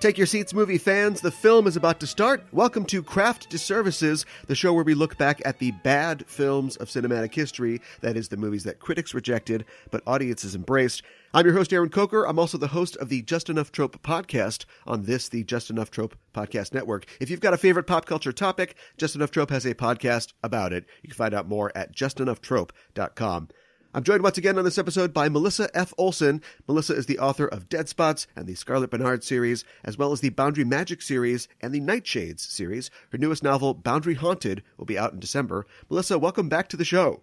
Take your seats, movie fans. The film is about to start. Welcome to Craft Disservices, the show where we look back at the bad films of cinematic history. That is, the movies that critics rejected, but audiences embraced. I'm your host, Aaron Coker. I'm also the host of the Just Enough Trope podcast on the Just Enough Trope podcast network. If you've got a favorite pop culture topic, Just Enough Trope has a podcast about it. You can find out more at justenougghtrope.com. I'm joined once again on this episode by Melissa F. Olson. Melissa is the author of Dead Spots and the Scarlet Bernard series, as well as the Boundary Magic series and the Nightshades series. Her newest novel, Boundary Haunted, will be out in December. Melissa, welcome back to the show.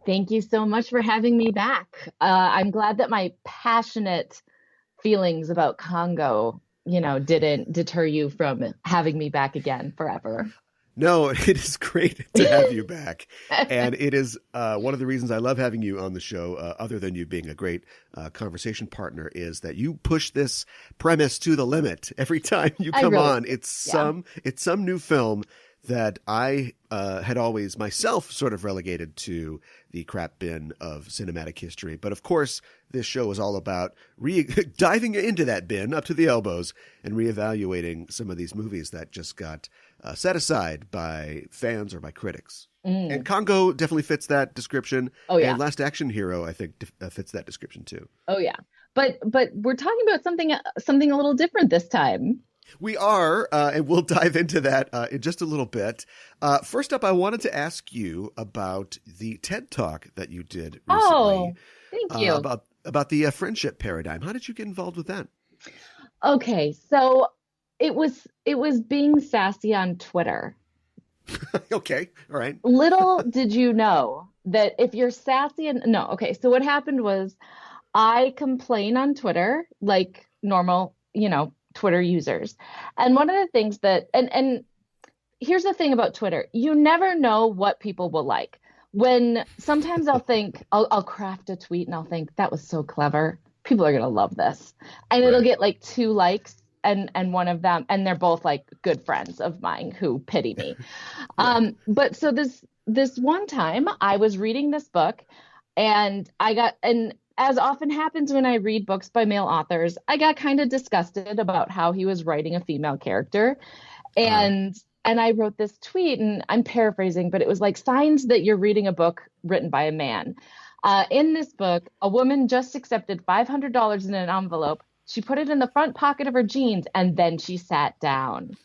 Thank you so much for having me back. I'm glad that my passionate feelings about Congo, didn't deter you from having me back again forever. No, it is great to have you back. And it is one of the reasons I love having you on the show, other than you being a great conversation partner, is that you push this premise to the limit. Every time you come on, it's some new film that I had always myself sort of relegated to the crap bin of cinematic history. But of course, this show is all about diving into that bin up to the elbows and reevaluating some of these movies that just got set aside by fans or by critics. And Congo definitely fits that description. Oh, yeah. And Last Action Hero, I think, fits that description too. Oh, yeah. But we're talking about something a little different this time. We are, and we'll dive into that in just a little bit. First up, I wanted to ask you about the TED Talk that you did recently. Oh, thank you. About the friendship paradigm. How did you get involved with that? Okay, so it was being sassy on Twitter. Okay, all right. Little did you know that if you're sassy so what happened was I complain on Twitter like normal, Twitter users. And one of the things that, and here's the thing about Twitter, you never know what people will like. When sometimes I'll think, I'll craft a tweet and I'll think that was so clever. People are going to love this. And it'll get like 2 likes and one of them, and they're both like good friends of mine who pity me. But so this one time I was reading this book and as often happens when I read books by male authors, I got kind of disgusted about how he was writing a female character. And I wrote this tweet, and I'm paraphrasing, but it was like signs that you're reading a book written by a man. In this book, a woman just accepted $500 in an envelope. She put it in the front pocket of her jeans, and then she sat down.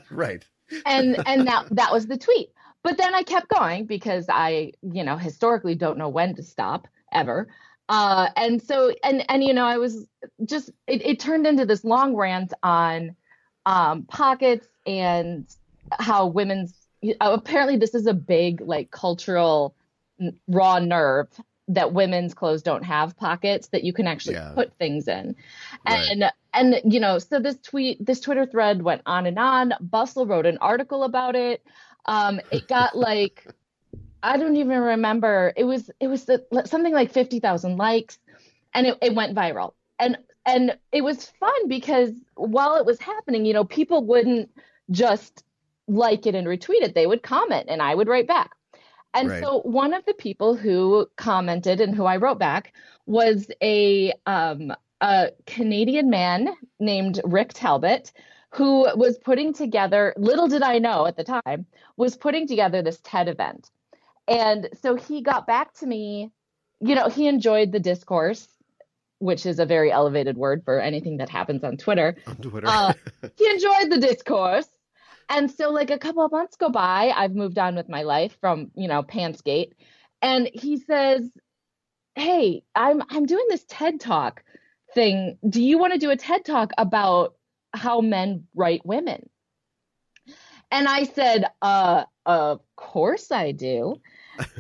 Right. And that was the tweet. But then I kept going because I, historically don't know when to stop. Ever. And so, I was just, it turned into this long rant on pockets and how apparently this is a big, like, cultural raw nerve that women's clothes don't have pockets that you can actually put things in. And, right. So this Twitter thread went on and on. Bustle wrote an article about it. It got like, I don't even remember. It was something like 50,000 likes, and it went viral. And it was fun because while it was happening, people wouldn't just like it and retweet it. They would comment, and I would write back. And so one of the people who commented and who I wrote back was a Canadian man named Rick Talbot, who was putting together, little did I know at the time, was putting together this TED event. And so he got back to me, he enjoyed the discourse, which is a very elevated word for anything that happens on Twitter. He enjoyed the discourse. And so like a couple of months go by, I've moved on with my life from, Pantsgate. And he says, hey, I'm doing this TED Talk thing. Do you want to do a TED Talk about how men write women? And I said, of course I do.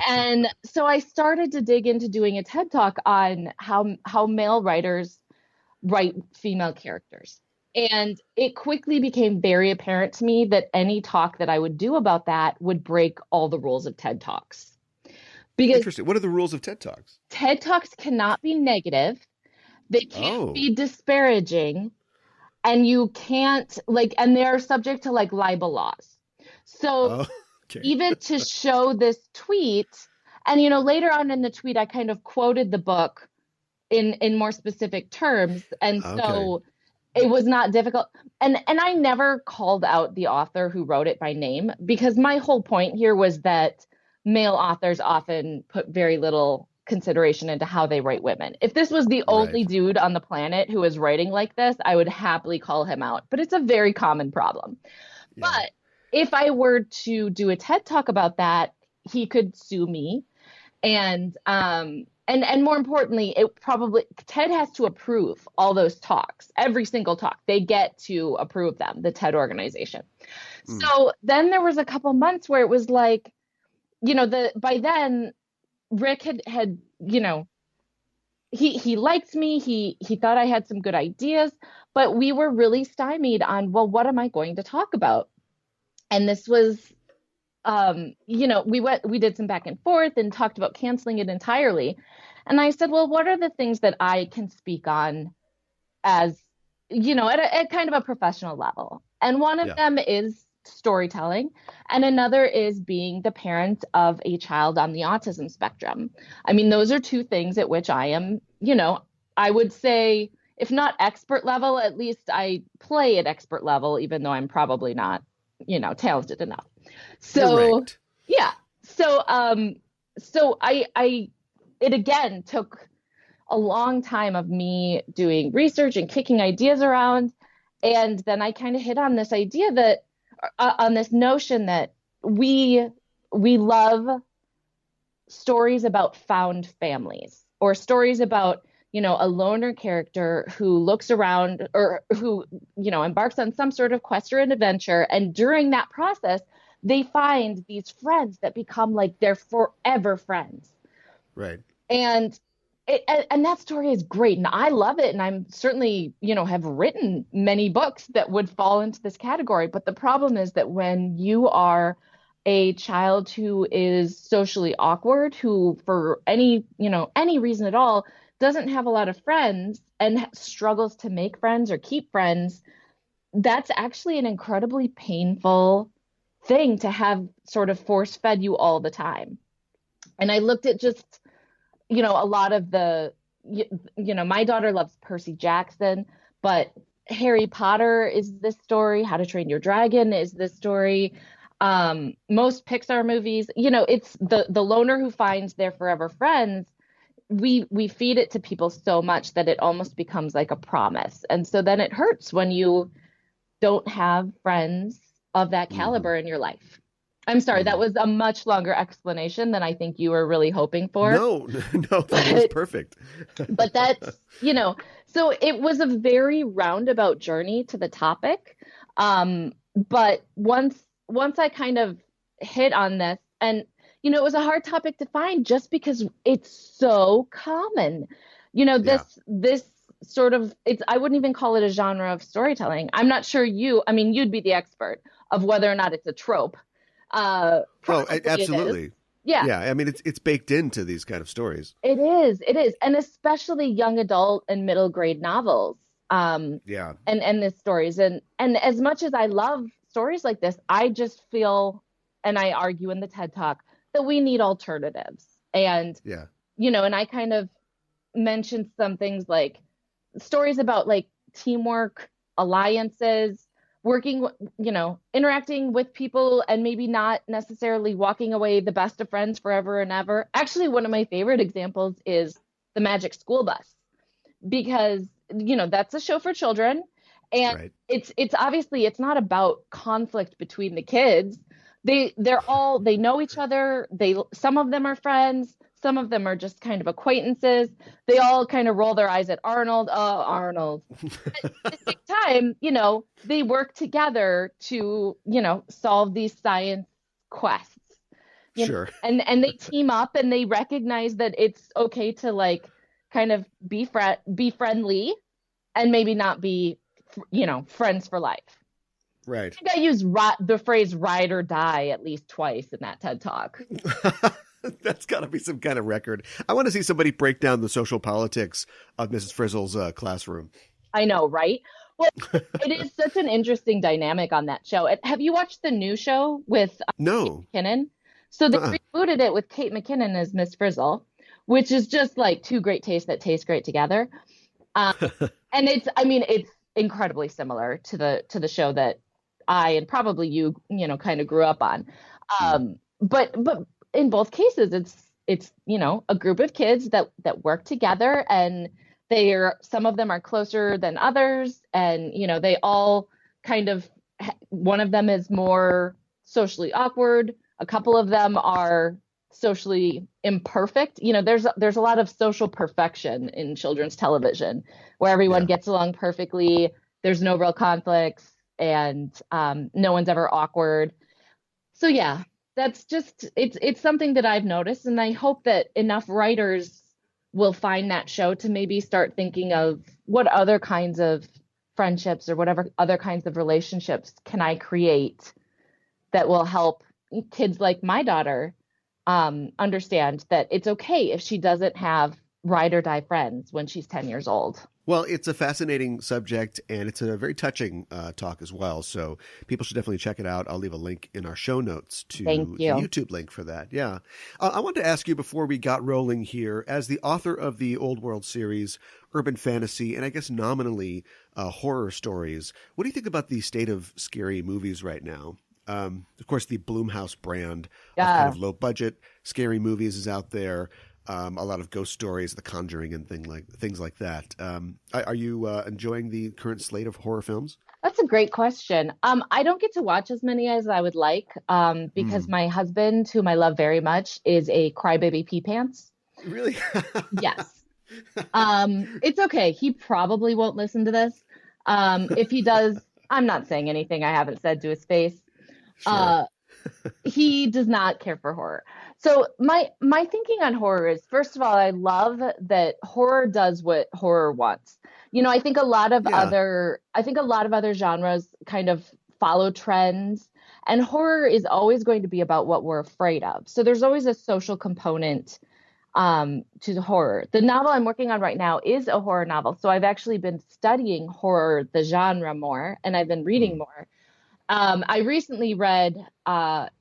And so I started to dig into doing a TED Talk on how male writers write female characters. And it quickly became very apparent to me that any talk that I would do about that would break all the rules of TED Talks. Because interesting. What are the rules of TED Talks? TED Talks cannot be negative. They can't be disparaging. And you can't and they're subject to libel laws. So even to show this tweet, and later on in the tweet, I kind of quoted the book in more specific terms. And so It was not difficult. And I never called out the author who wrote it by name, because my whole point here was that male authors often put very little consideration into how they write women. If this was the only Right. dude on the planet who was writing like this, I would happily call him out. But it's a very common problem. Yeah. But if I were to do a TED talk about that, he could sue me. And more importantly, it probably TED has to approve all those talks, every single talk. They get to approve them, the TED organization. So then there was a couple months where it was like, by then Rick had he liked me. He thought I had some good ideas, but we were really stymied on, well, what am I going to talk about? And this was we did some back and forth and talked about canceling it entirely. And I said, well, what are the things that I can speak on as, at kind of a professional level? And one of them is storytelling, and another is being the parent of a child on the autism spectrum. I mean, those are two things at which I am, I would say, if not expert level, at least I play at expert level, even though I'm probably not, talented enough. So, Correct. yeah. So it again took a long time of me doing research and kicking ideas around. And then I kind of hit on this idea that, on this notion that we love stories about found families, or stories about, a loner character who looks around, or who, embarks on some sort of quest or an adventure. And during that process, they find these friends that become like their forever friends. Right. And that story is great, and I love it. And I'm certainly, have written many books that would fall into this category. But the problem is that when you are a child who is socially awkward, who for any reason at all doesn't have a lot of friends and struggles to make friends or keep friends, that's actually an incredibly painful thing to have sort of force fed you all the time. And I looked at just, a lot of my daughter loves Percy Jackson, but Harry Potter is this story. How to Train Your Dragon is this story. Most Pixar movies, it's the loner who finds their forever friends. We feed it to people so much that it almost becomes like a promise. And so then it hurts when you don't have friends of that caliber in your life. I'm sorry, that was a much longer explanation than I think you were really hoping for. No, that was perfect. But that's, so it was a very roundabout journey to the topic. But once I kind of hit on this, and, it was a hard topic to find just because it's so common. This sort of, I wouldn't even call it a genre of storytelling. I'm not sure you'd be the expert of whether or not it's a trope. Absolutely. Yeah. I mean, it's baked into these kind of stories. It is. And especially young adult and middle grade novels. And these stories. And as much as I love stories like this, I just feel, and I argue in the TED Talk, that we need alternatives. And, and I kind of mentioned some things like stories about like teamwork, alliances, working, interacting with people, and maybe not necessarily walking away the best of friends forever and ever. Actually, one of my favorite examples is The Magic School Bus, because, that's a show for children. And it's obviously, it's not about conflict between the kids. They know each other. Some of them are friends. Some of them are just kind of acquaintances. They all kind of roll their eyes at Arnold. Oh, Arnold. At the same time, they work together to, solve these science quests. Sure. And they team up, and they recognize that it's okay to like kind of be friendly, and maybe not be, friends for life. Right. I think I used the phrase ride or die at least twice in that TED Talk. That's got to be some kind of record. I want to see somebody break down the social politics of Mrs. Frizzle's classroom. I know, right? Well, it is such an interesting dynamic on that show. Have you watched the new show with No. Kate McKinnon? So they rebooted it with Kate McKinnon as Miss Frizzle, which is just like two great tastes that taste great together. And it's incredibly similar to the show that I and probably you know kind of grew up on. But in both cases, it's you know a group of kids that work together, and some of them are closer than others, and you know they all kind of one of them is more socially awkward. A couple of them are socially imperfect. You know, there's a lot of social perfection in children's television where everyone gets along perfectly. There's no real conflicts, and no one's ever awkward. So yeah, that's just it's something that I've noticed, and I hope that enough writers will find that show to maybe start thinking of what other kinds of friendships or whatever other kinds of relationships can I create that will help kids like my daughter understand that it's okay if she doesn't have ride or die friends when she's 10 years old. Well, it's a fascinating subject, and it's a very touching talk as well. So people should definitely check it out. I'll leave a link in our show notes to the YouTube link for that. Yeah. I wanted to ask you before we got rolling here, as the author of the Old World series, urban fantasy, and I guess nominally horror stories, what do you think about the state of scary movies right now? Of course, the Blumhouse brand of kind of low-budget scary movies is out there. A lot of ghost stories, The Conjuring, and things like that. Are you enjoying the current slate of horror films? That's a great question. I don't get to watch as many as I would like because my husband, whom I love very much, is a crybaby pee pants. Really? Yes. It's okay. He probably won't listen to this. If he does, I'm not saying anything I haven't said to his face. Sure. He does not care for horror. So my thinking on horror is, first of all, I love that horror does what horror wants. You know, I think a lot of other genres kind of follow trends, and horror is always going to be about what we're afraid of. So there's always a social component to the horror. The novel I'm working on right now is a horror novel. So I've actually been studying horror, the genre, more, and I've been reading more. I recently read,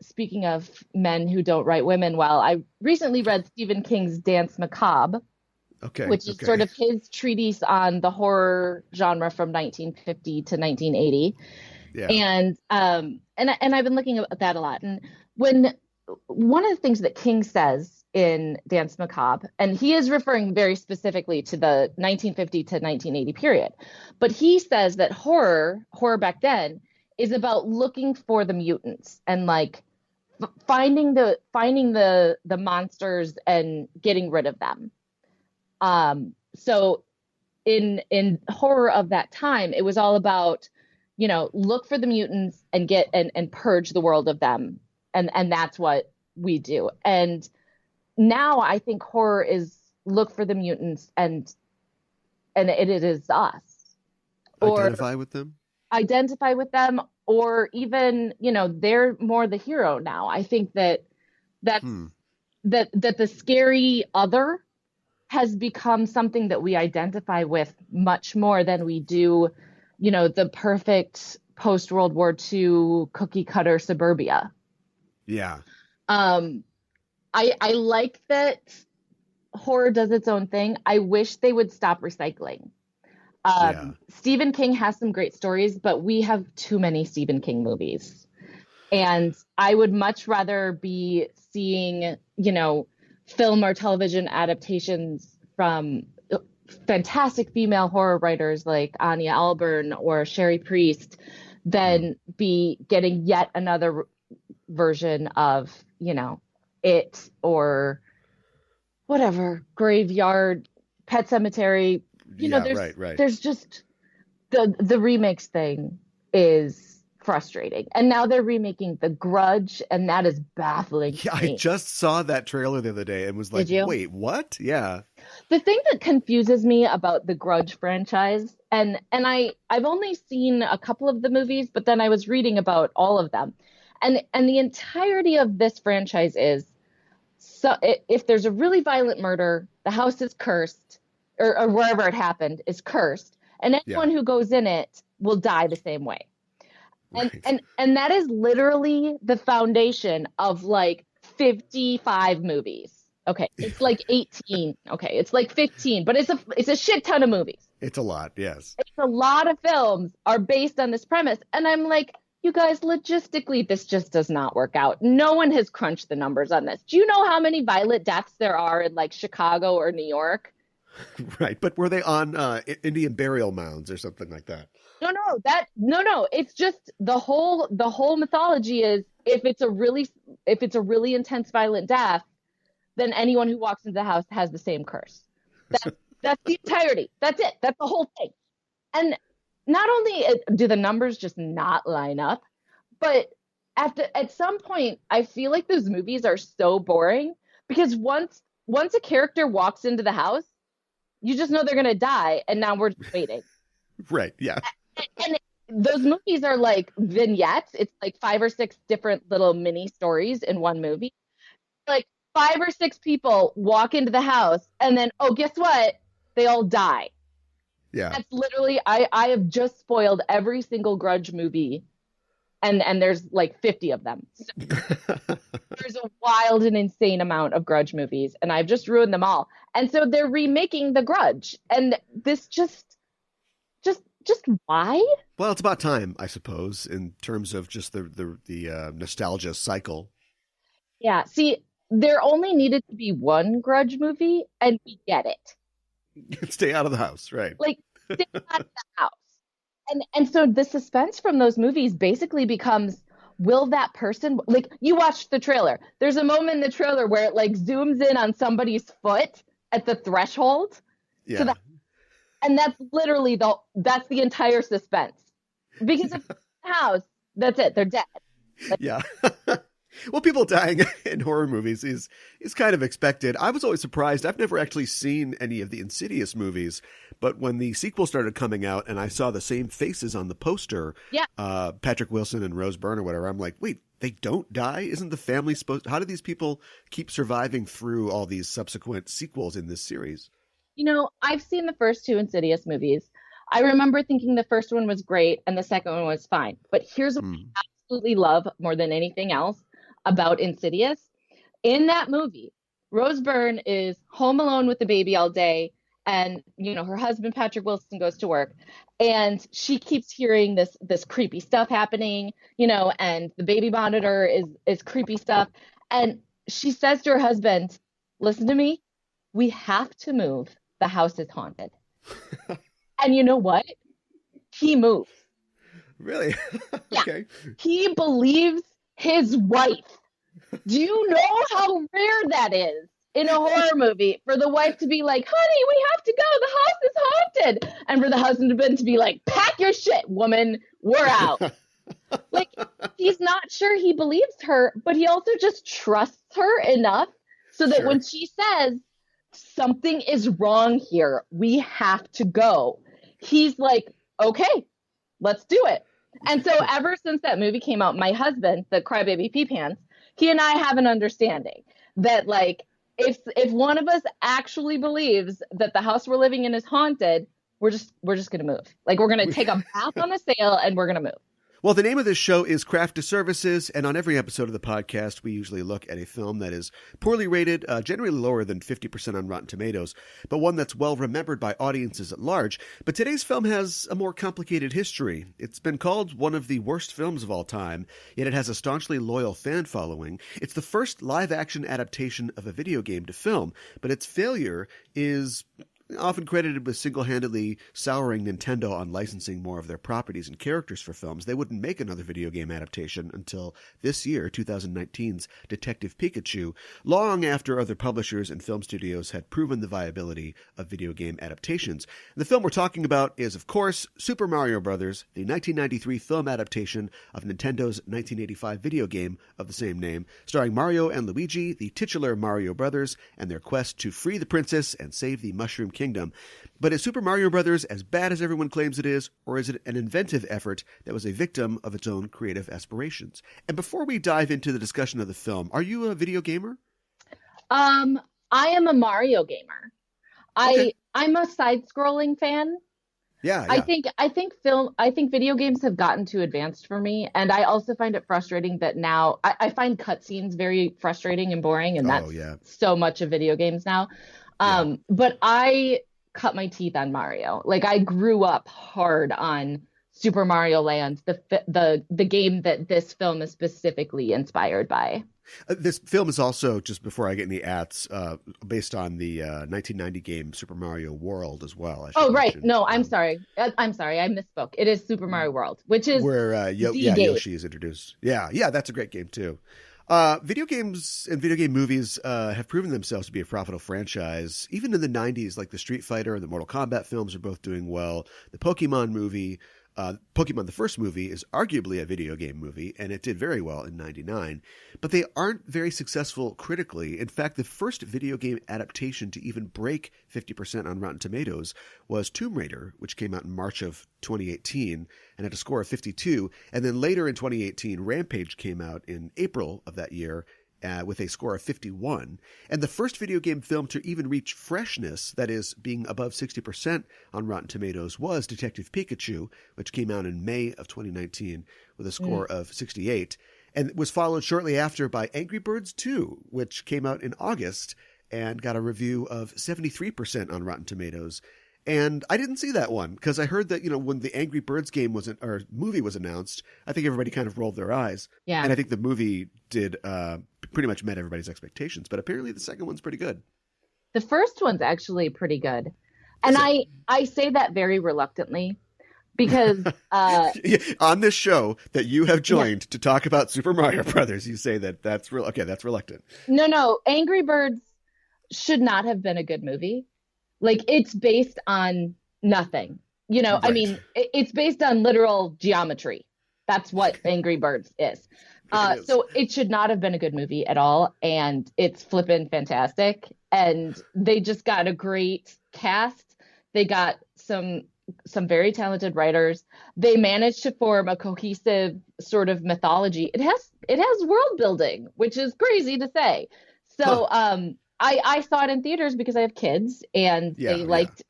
speaking of men who don't write women well, I recently read Stephen King's Danse Macabre, which is sort of his treatise on the horror genre from 1950 to 1980. Yeah. And I've been looking at that a lot. And one of the things that King says in Danse Macabre, and he is referring very specifically to the 1950 to 1980 period, but he says that horror back then is about looking for the mutants and like finding the monsters and getting rid of them. So in horror of that time, it was all about, you know, look for the mutants and get and purge the world of them. And that's what we do. And now I think horror is look for the mutants and it is us. Identify with them? Identify with them, or even, you know, they're more the hero now. I think that the scary other has become something that we identify with much more than we do, you know, the perfect post-World War II cookie cutter suburbia. Yeah. I like that horror does its own thing. I wish they would stop recycling. Stephen King has some great stories, but we have too many Stephen King movies. And I would much rather be seeing, you know, film or television adaptations from fantastic female horror writers like Anya Alburn or Sherry Priest than be getting yet another version of, you know, It or whatever, Graveyard, Pet Cemetery. You know, there's just the remakes thing is frustrating. And now they're remaking The Grudge, and that is baffling. Yeah, I just saw that trailer the other day and was like, wait, what? Yeah. The thing that confuses me about the Grudge franchise, and I've only seen a couple of the movies, but then I was reading about all of them. And the entirety of this franchise is, so if there's a really violent murder, the house is cursed, or wherever it happened is cursed, and anyone who goes in it will die the same way. And that is literally the foundation of like 55 movies. Okay, it's like 18. Okay, it's like 15, but it's a shit ton of movies. It's a lot, yes. It's a lot of films are based on this premise, and I'm like, you guys, logistically, this just does not work out. No one has crunched the numbers on this. Do you know how many violent deaths there are in like Chicago or New York? Right, but were they on Indian burial mounds or something like that? No. It's just the whole mythology is if it's a really intense violent death, then anyone who walks into the house has the same curse. That's the entirety. That's it. That's the whole thing. And not only do the numbers just not line up, but at some point, I feel like those movies are so boring because once a character walks into the house, you just know they're gonna die, and now we're just waiting. Right. Yeah. And those movies are like vignettes. It's like 5 or 6 different little mini stories in one movie. Like 5 or 6 people walk into the house, and then guess what? They all die. Yeah. That's literally I have just spoiled every single Grudge movie, and there's like 50 of them. So there's a wild and insane amount of Grudge movies, and I've just ruined them all. And so they're remaking The Grudge, and this just why? Well, it's about time, I suppose, in terms of just the nostalgia cycle. Yeah. See, there only needed to be one Grudge movie, and we get it. Stay out of the house, right? Like, stay out of the house. And so the suspense from those movies basically becomes, will that person, like, you watched the trailer. There's a moment in the trailer where it like zooms in on somebody's foot at the threshold. Yeah. And that's literally that's the entire suspense. Because if it's the house, that's it. They're dead. Yeah. Well, people dying in horror movies is kind of expected. I was always surprised. I've never actually seen any of the Insidious movies, but when the sequel started coming out and I saw the same faces on the poster, Patrick Wilson and Rose Byrne or whatever, I'm like, wait, they don't die? Isn't the family supposed? How do these people keep surviving through all these subsequent sequels in this series? You know, I've seen the first 2 Insidious movies. I remember thinking the first one was great and the second one was fine. But here's what I absolutely love more than anything else about Insidious. In that movie, Rose Byrne is home alone with the baby all day, and her husband Patrick Wilson goes to work, and she keeps hearing this creepy stuff happening, and the baby monitor is creepy stuff, and she says to her husband, "Listen to me, we have to move. The house is haunted." And you know what? He moves. Really? Okay. Yeah. He believes his wife. Do you know how rare that is in a horror movie for the wife to be like, "Honey, we have to go. The house is haunted." And for the husband to be like, "Pack your shit, woman. We're out." Like, he's not sure he believes her, but he also just trusts her enough so that when she says, "Something is wrong here, we have to go," he's like, "Okay, let's do it." And so ever since that movie came out, my husband, the crybaby pee pants, he and I have an understanding that, like, if one of us actually believes that the house we're living in is haunted, we're just going to move. Like, we're going to take a bath on a sail and we're going to move. Well, the name of this show is Craft to Services, and on every episode of the podcast, we usually look at a film that is poorly rated, generally lower than 50% on Rotten Tomatoes, but one that's well remembered by audiences at large. But today's film has a more complicated history. It's been called one of the worst films of all time, yet it has a staunchly loyal fan following. It's the first live-action adaptation of a video game to film, but its failure is often credited with single-handedly souring Nintendo on licensing more of their properties and characters for films. They wouldn't make another video game adaptation until this year, 2019's Detective Pikachu, long after other publishers and film studios had proven the viability of video game adaptations. And the film we're talking about is, of course, Super Mario Bros., the 1993 film adaptation of Nintendo's 1985 video game of the same name, starring Mario and Luigi, the titular Mario brothers, and their quest to free the princess and save the Mushroom Kingdom. But is Super Mario Bros. As bad as everyone claims it is, or is it an inventive effort that was a victim of its own creative aspirations? And before we dive into the discussion of the film, are you a video gamer? I am a Mario gamer. Okay. I'm a side-scrolling fan. Yeah, I yeah. think I think video games have gotten too advanced for me, and I also find it frustrating that now I find cutscenes very frustrating and boring, and Oh, that's yeah. so much of video games now. Yeah. But I cut my teeth on Mario. Like I grew up hard on Super Mario Land, the game that this film is specifically inspired by. This film is also, just before I get in the ads, based on the 1990 game Super Mario World as well, I should Oh, right. mention. No, I'm sorry. I'm sorry. I misspoke. It is Super Mario World, which is Where the game. Yoshi is introduced. Yeah, yeah, that's a great game too. Video games and video game movies have proven themselves to be a profitable franchise. Even in the 90s, like the Street Fighter and the Mortal Kombat films are both doing well. The Pokemon movie, Pokemon the first movie, is arguably a video game movie, and it did very well in 99. But they aren't very successful critically. In fact, the first video game adaptation to even break 50% on Rotten Tomatoes was Tomb Raider, which came out in March of 2018 and had a score of 52. And then later in 2018, Rampage came out in April of that year with a score of 51. And the first video game film to even reach freshness, that is, being above 60% on Rotten Tomatoes, was Detective Pikachu, which came out in May of 2019 with a score of 68. And was followed shortly after by Angry Birds 2, which came out in August and got a review of 73% on Rotten Tomatoes. And I didn't see that one because I heard that, when the Angry Birds game or movie was announced, I think everybody kind of rolled their eyes. Yeah. And I think the movie did pretty much met everybody's expectations. But apparently the second one's pretty good. The first one's actually pretty good. And I say that very reluctantly because on this show that you have joined to talk about Super Mario Brothers, you say that's real. Okay, that's reluctant. No, Angry Birds should not have been a good movie. Like it's based on nothing. Right. I mean, it's based on literal geometry. That's what Angry Birds is. So it should not have been a good movie at all. And it's flippin' fantastic. And they just got a great cast. They got some very talented writers. They managed to form a cohesive sort of mythology. It has world building, which is crazy to say. So, I saw it in theaters because I have kids and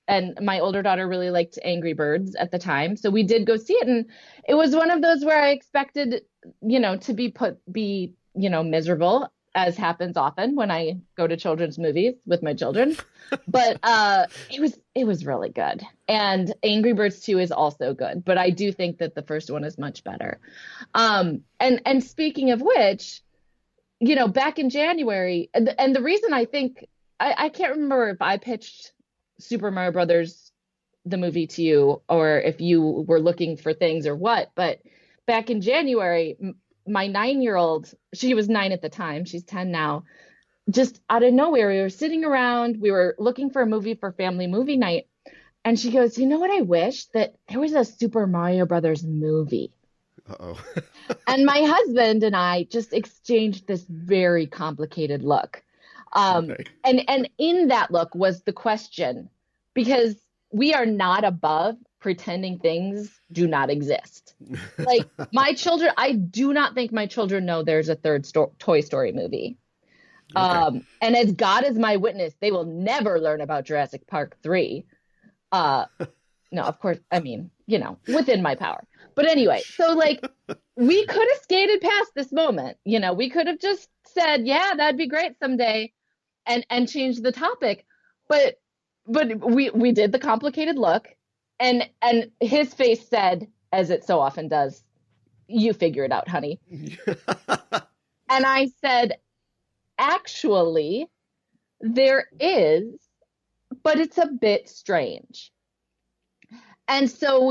and my older daughter really liked Angry Birds at the time. So we did go see it. And it was one of those where I expected, to be miserable, as happens often when I go to children's movies with my children. But it was really good. And Angry Birds 2 is also good. But I do think that the first one is much better. And speaking of which, back in January, and the reason I think, I can't remember if I pitched Super Mario Brothers, the movie, to you, or if you were looking for things or what, but back in January, my 9-year-old, she was 9 at the time, she's 10 now, just out of nowhere, we were sitting around, we were looking for a movie for family movie night, and she goes, you know what I wish? That there was a Super Mario Brothers movie. Uh-oh. And my husband and I just exchanged this very complicated look. Right. And in that look was the question, because we are not above pretending things do not exist. Like my children, I do not think my children know there's a third Toy Story movie. Okay. And as God is my witness, they will never learn about Jurassic Park 3. No, of course, I mean, within my power. But anyway, so like we could have skated past this moment. We could have just said, yeah, that'd be great someday and changed the topic. But we did the complicated look and his face said, as it so often does, you figure it out, honey. And I said, actually, there is, but it's a bit strange. And so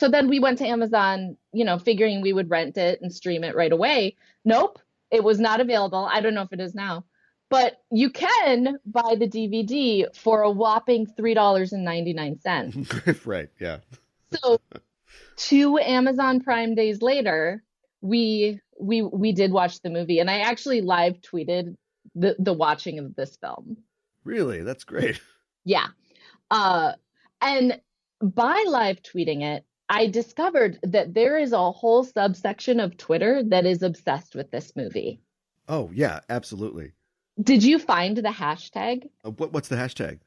then we went to Amazon, figuring we would rent it and stream it right away. Nope, it was not available. I don't know if it is now, but you can buy the DVD for a whopping $3.99. Right. Yeah. So 2 Amazon Prime days later, we did watch the movie, and I actually live tweeted the watching of this film. Really? That's great. Yeah. And by live tweeting it, I discovered that there is a whole subsection of Twitter that is obsessed with this movie. Oh, yeah, absolutely. Did you find the hashtag? What's the hashtag?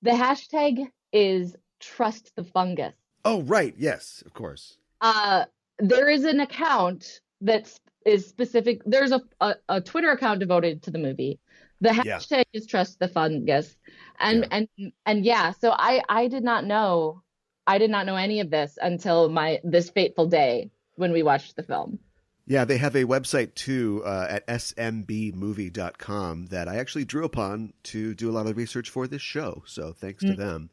The hashtag is trust the fungus. Oh, right. Yes, of course. There is an account that is specific. There's a Twitter account devoted to the movie. The Yeah. hashtag is trust the fungus. And Yeah. and yeah, so I did not know any of this until this fateful day when we watched the film. Yeah, they have a website too at smbmovie.com that I actually drew upon to do a lot of research for this show. So thanks to them.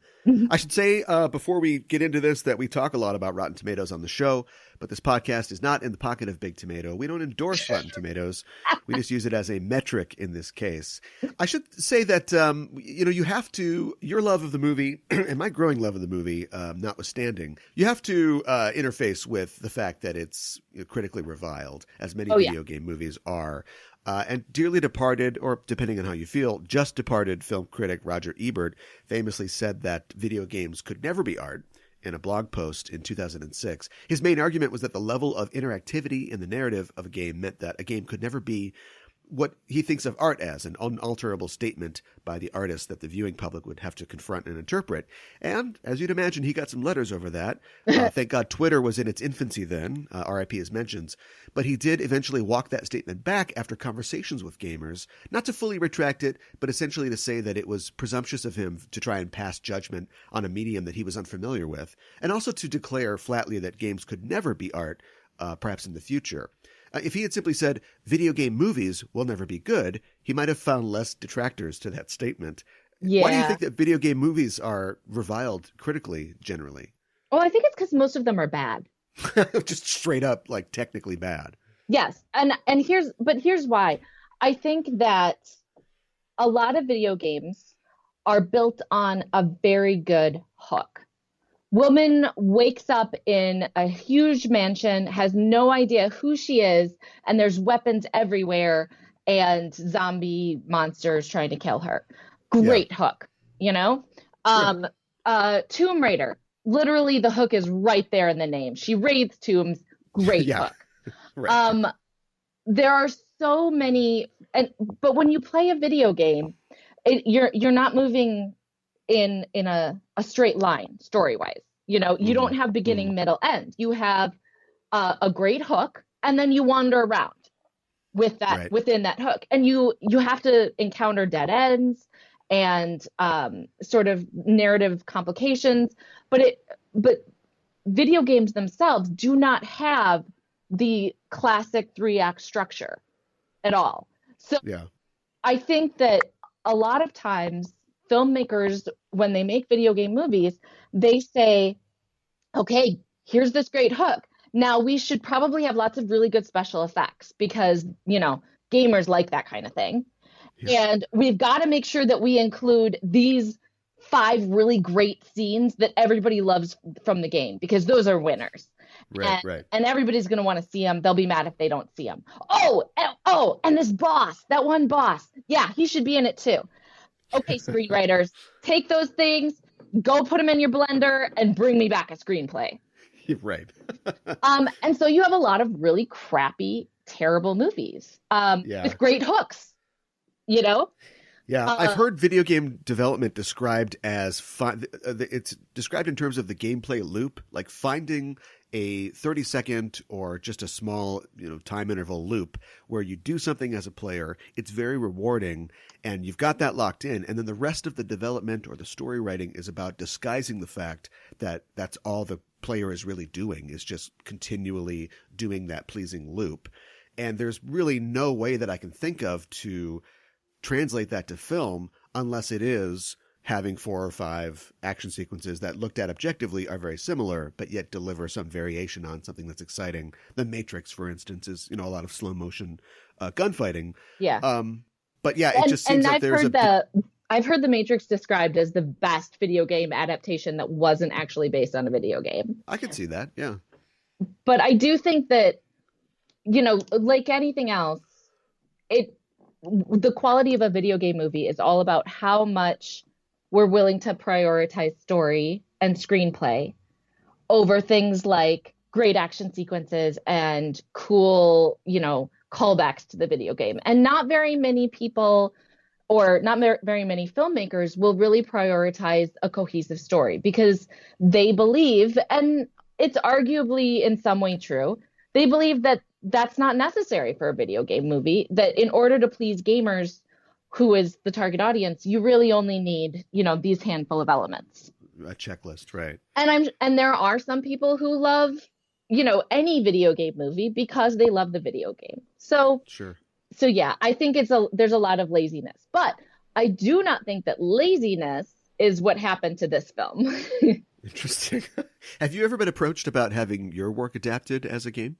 I should say before we get into this that we talk a lot about Rotten Tomatoes on the show, but this podcast is not in the pocket of Big Tomato. We don't endorse Rotten Tomatoes. We just use it as a metric in this case. I should say that, you have to, your love of the movie and my growing love of the movie notwithstanding, you have to interface with the fact that it's critically reviled, as many video game movies are. And dearly departed, or depending on how you feel, just departed film critic Roger Ebert famously said that video games could never be art in a blog post in 2006. His main argument was that the level of interactivity in the narrative of a game meant that a game could never be what he thinks of art as, an unalterable statement by the artist that the viewing public would have to confront and interpret. And, as you'd imagine, he got some letters over that. Thank God Twitter was in its infancy then, RIP his mentions. But he did eventually walk that statement back after conversations with gamers, not to fully retract it, but essentially to say that it was presumptuous of him to try and pass judgment on a medium that he was unfamiliar with, and also to declare flatly that games could never be art, perhaps in the future. If he had simply said, video game movies will never be good, he might have found less detractors to that statement. Yeah. Why do you think that video game movies are reviled critically, generally? Well, I think it's because most of them are bad. Just straight up, like, technically bad. Yes. And here's why. I think that a lot of video games are built on a very good hook. Woman wakes up in a huge mansion, has no idea who she is, and there's weapons everywhere and zombie monsters trying to kill her. Great hook, Tomb Raider, literally the hook is right there in the name. She raids tombs, great hook. Right. There are so many, but when you play a video game, you're not moving in a straight line story-wise. You don't have beginning, middle, end. You have a great hook, and then you wander around with that within that hook, and you have to encounter dead ends and sort of narrative complications. But video games themselves do not have the classic 3-act structure at all. So I think that a lot of times filmmakers, when they make video game movies, they say, okay, here's this great hook. Now we should probably have lots of really good special effects because, gamers like that kind of thing. Yeah. And we've got to make sure that we include these 5 really great scenes that everybody loves from the game because those are winners. Right. And everybody's going to want to see them. They'll be mad if they don't see them. And this boss, that one boss. Yeah, he should be in it too. Okay, screenwriters, take those things, go put them in your blender, and bring me back a screenplay. Right. And so you have a lot of really crappy, terrible movies with great hooks, Yeah, I've heard video game development described as it's described in terms of the gameplay loop, like finding a 30-second or just a small, time interval loop where you do something as a player. It's very rewarding, and you've got that locked in. And then the rest of the development or the story writing is about disguising the fact that that's all the player is really doing, is just continually doing that pleasing loop. And there's really no way that I can think of to translate that to film unless it is having 4 or 5 action sequences that looked at objectively are very similar, but yet deliver some variation on something that's exciting. The Matrix, for instance, is, a lot of slow motion gunfighting. Yeah. But yeah, it just seems like I've heard the Matrix described as the best video game adaptation that wasn't actually based on a video game. I could see that. Yeah. But I do think that, like anything else, the quality of a video game movie is all about how much we're willing to prioritize story and screenplay over things like great action sequences and cool, callbacks to the video game. And not very many people or not very many filmmakers will really prioritize a cohesive story because they believe, and it's arguably in some way true, they believe that that's not necessary for a video game movie, that in order to please gamers, who is the target audience, you really only need, these handful of elements. A checklist, right? And there are some people who love, any video game movie because they love the video game. So sure. So yeah, I think there's a lot of laziness, but I do not think that laziness is what happened to this film. Interesting. Have you ever been approached about having your work adapted as a game?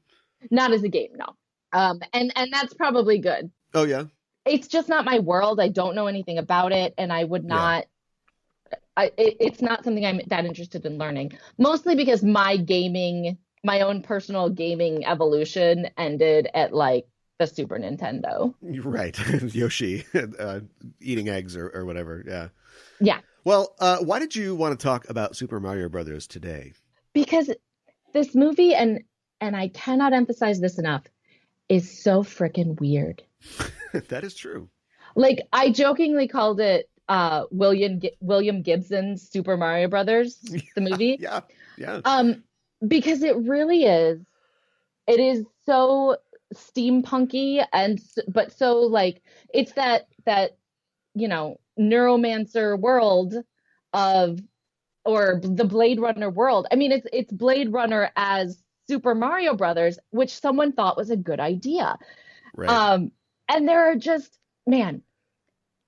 Not as a game, no. And that's probably good. Oh yeah. It's just not my world. I don't know anything about it, and I would not. Yeah. It's not something I'm that interested in learning. Mostly because my own personal gaming evolution ended at like the Super Nintendo. Right. Yoshi eating eggs or whatever. Yeah. Yeah. Well, why did you want to talk about Super Mario Brothers today? Because this movie, and I cannot emphasize this enough, is so freaking weird. That is true. Like, I jokingly called it William Gibson's Super Mario Brothers, the movie. Yeah. Because it really is. It is so steampunky but so like it's that neuromancer world of, or the Blade Runner world. I mean, it's Blade Runner as Super Mario Brothers, which someone thought was a good idea. Right. And there are just, man,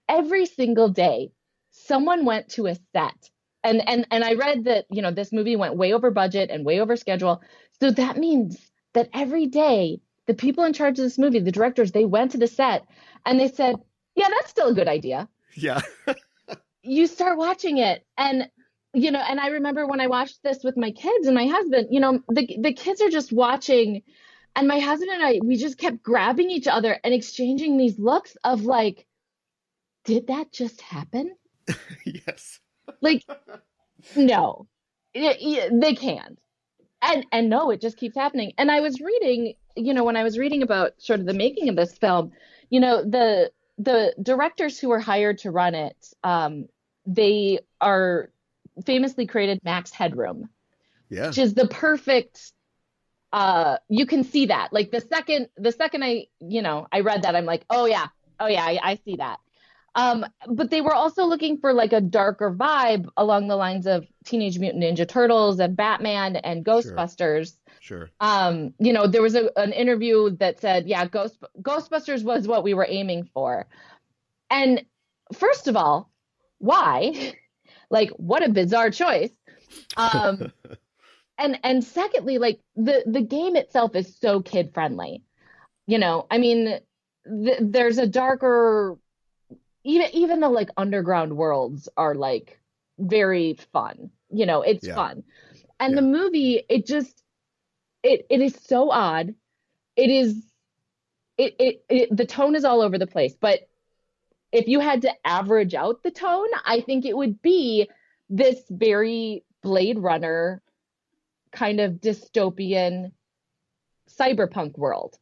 every single day someone went to a set, and I read that this movie went way over budget and way over schedule, so that means that every day the people in charge of this movie, the directors, they went to the set and they said, yeah, that's still a good idea. Yeah. You start watching it, and and I remember when I watched this with my kids and my husband, the kids are just watching, and my husband and I, we just kept grabbing each other and exchanging these looks of like, did that just happen? Yes. Like, no, they can't. And no, it just keeps happening. And I was reading, when I was reading about sort of the making of this film, the directors who were hired to run it, they are famously created Max Headroom, which is the perfect. You can see that. Like the second I read that, I'm like, oh yeah, I see that. But they were also looking for like a darker vibe along the lines of Teenage Mutant Ninja Turtles and Batman and Ghostbusters. Sure. There was an interview that said, yeah, Ghostbusters was what we were aiming for. And first of all, why? Like, what a bizarre choice. And secondly, like the game itself is so kid friendly. I mean, there's a darker, even the like underground worlds are like very fun. It's fun. And the movie, it is so odd. It is, the tone is all over the place, but if you had to average out the tone, I think it would be this very Blade Runner kind of dystopian cyberpunk world.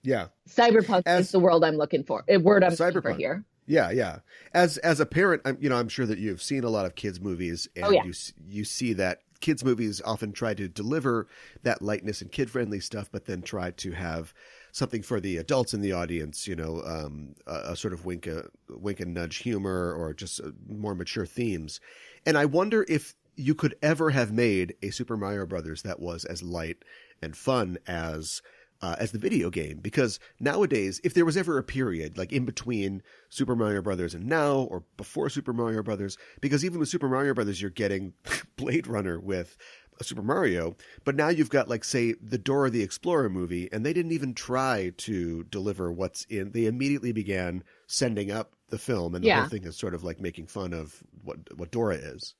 Yeah. Cyberpunk is the world I'm looking for. A word I'm looking for here. Yeah. As a parent, I'm sure that you've seen a lot of kids movies, and you see that kids movies often try to deliver that lightness and kid-friendly stuff, but then try to have something for the adults in the audience, a sort of wink and nudge humor, or just more mature themes. And I wonder if you could ever have made a Super Mario Brothers that was as light and fun as the video game, because nowadays, if there was ever a period like in between Super Mario Brothers and now, or before Super Mario Brothers, because even with Super Mario Brothers, you're getting Blade Runner with Super Mario, but now you've got, like, say, the Dora the Explorer movie, and they didn't even try to deliver what's in. They immediately began sending up the film, and the whole thing is sort of like making fun of what Dora is.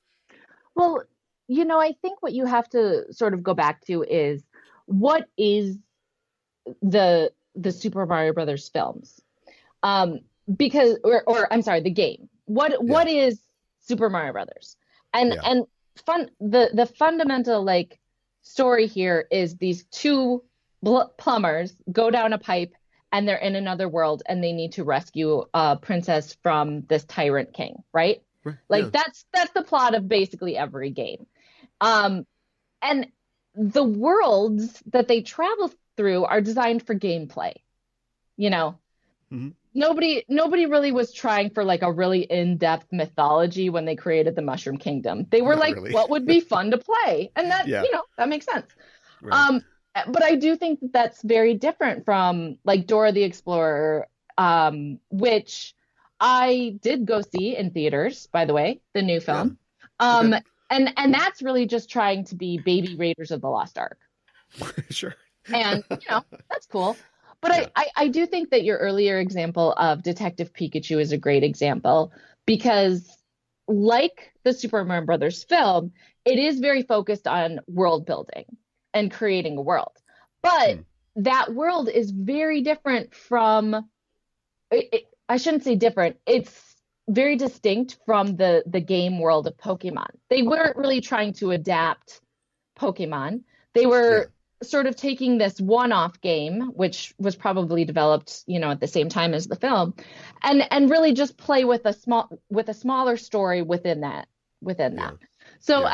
Well, I think what you have to sort of go back to is, what is the Super Mario Brothers films? Because, or I'm sorry, the game. What is Super Mario Brothers? And the fundamental like story here is these two plumbers go down a pipe and they're in another world and they need to rescue a princess from this tyrant king, right? Like that's the plot of basically every game. And the worlds that they travel through are designed for gameplay. You know, nobody really was trying for like a really in-depth mythology when they created the Mushroom Kingdom. They were what would be fun to play? And that, that makes sense. Right. But I do think that that's very different from like Dora the Explorer, which I did go see in theaters, by the way, the new film. Yeah. And that's really just trying to be baby Raiders of the Lost Ark. Sure. And, that's cool. But I do think that your earlier example of Detective Pikachu is a great example because like the Super Mario Brothers film, it is very focused on world building and creating a world. But that world is very different from, I shouldn't say different, it's very distinct from the game world of Pokemon. They weren't really trying to adapt Pokemon. They were sort of taking this one-off game, which was probably developed, at the same time as the film, and really just play with a smaller story within that. So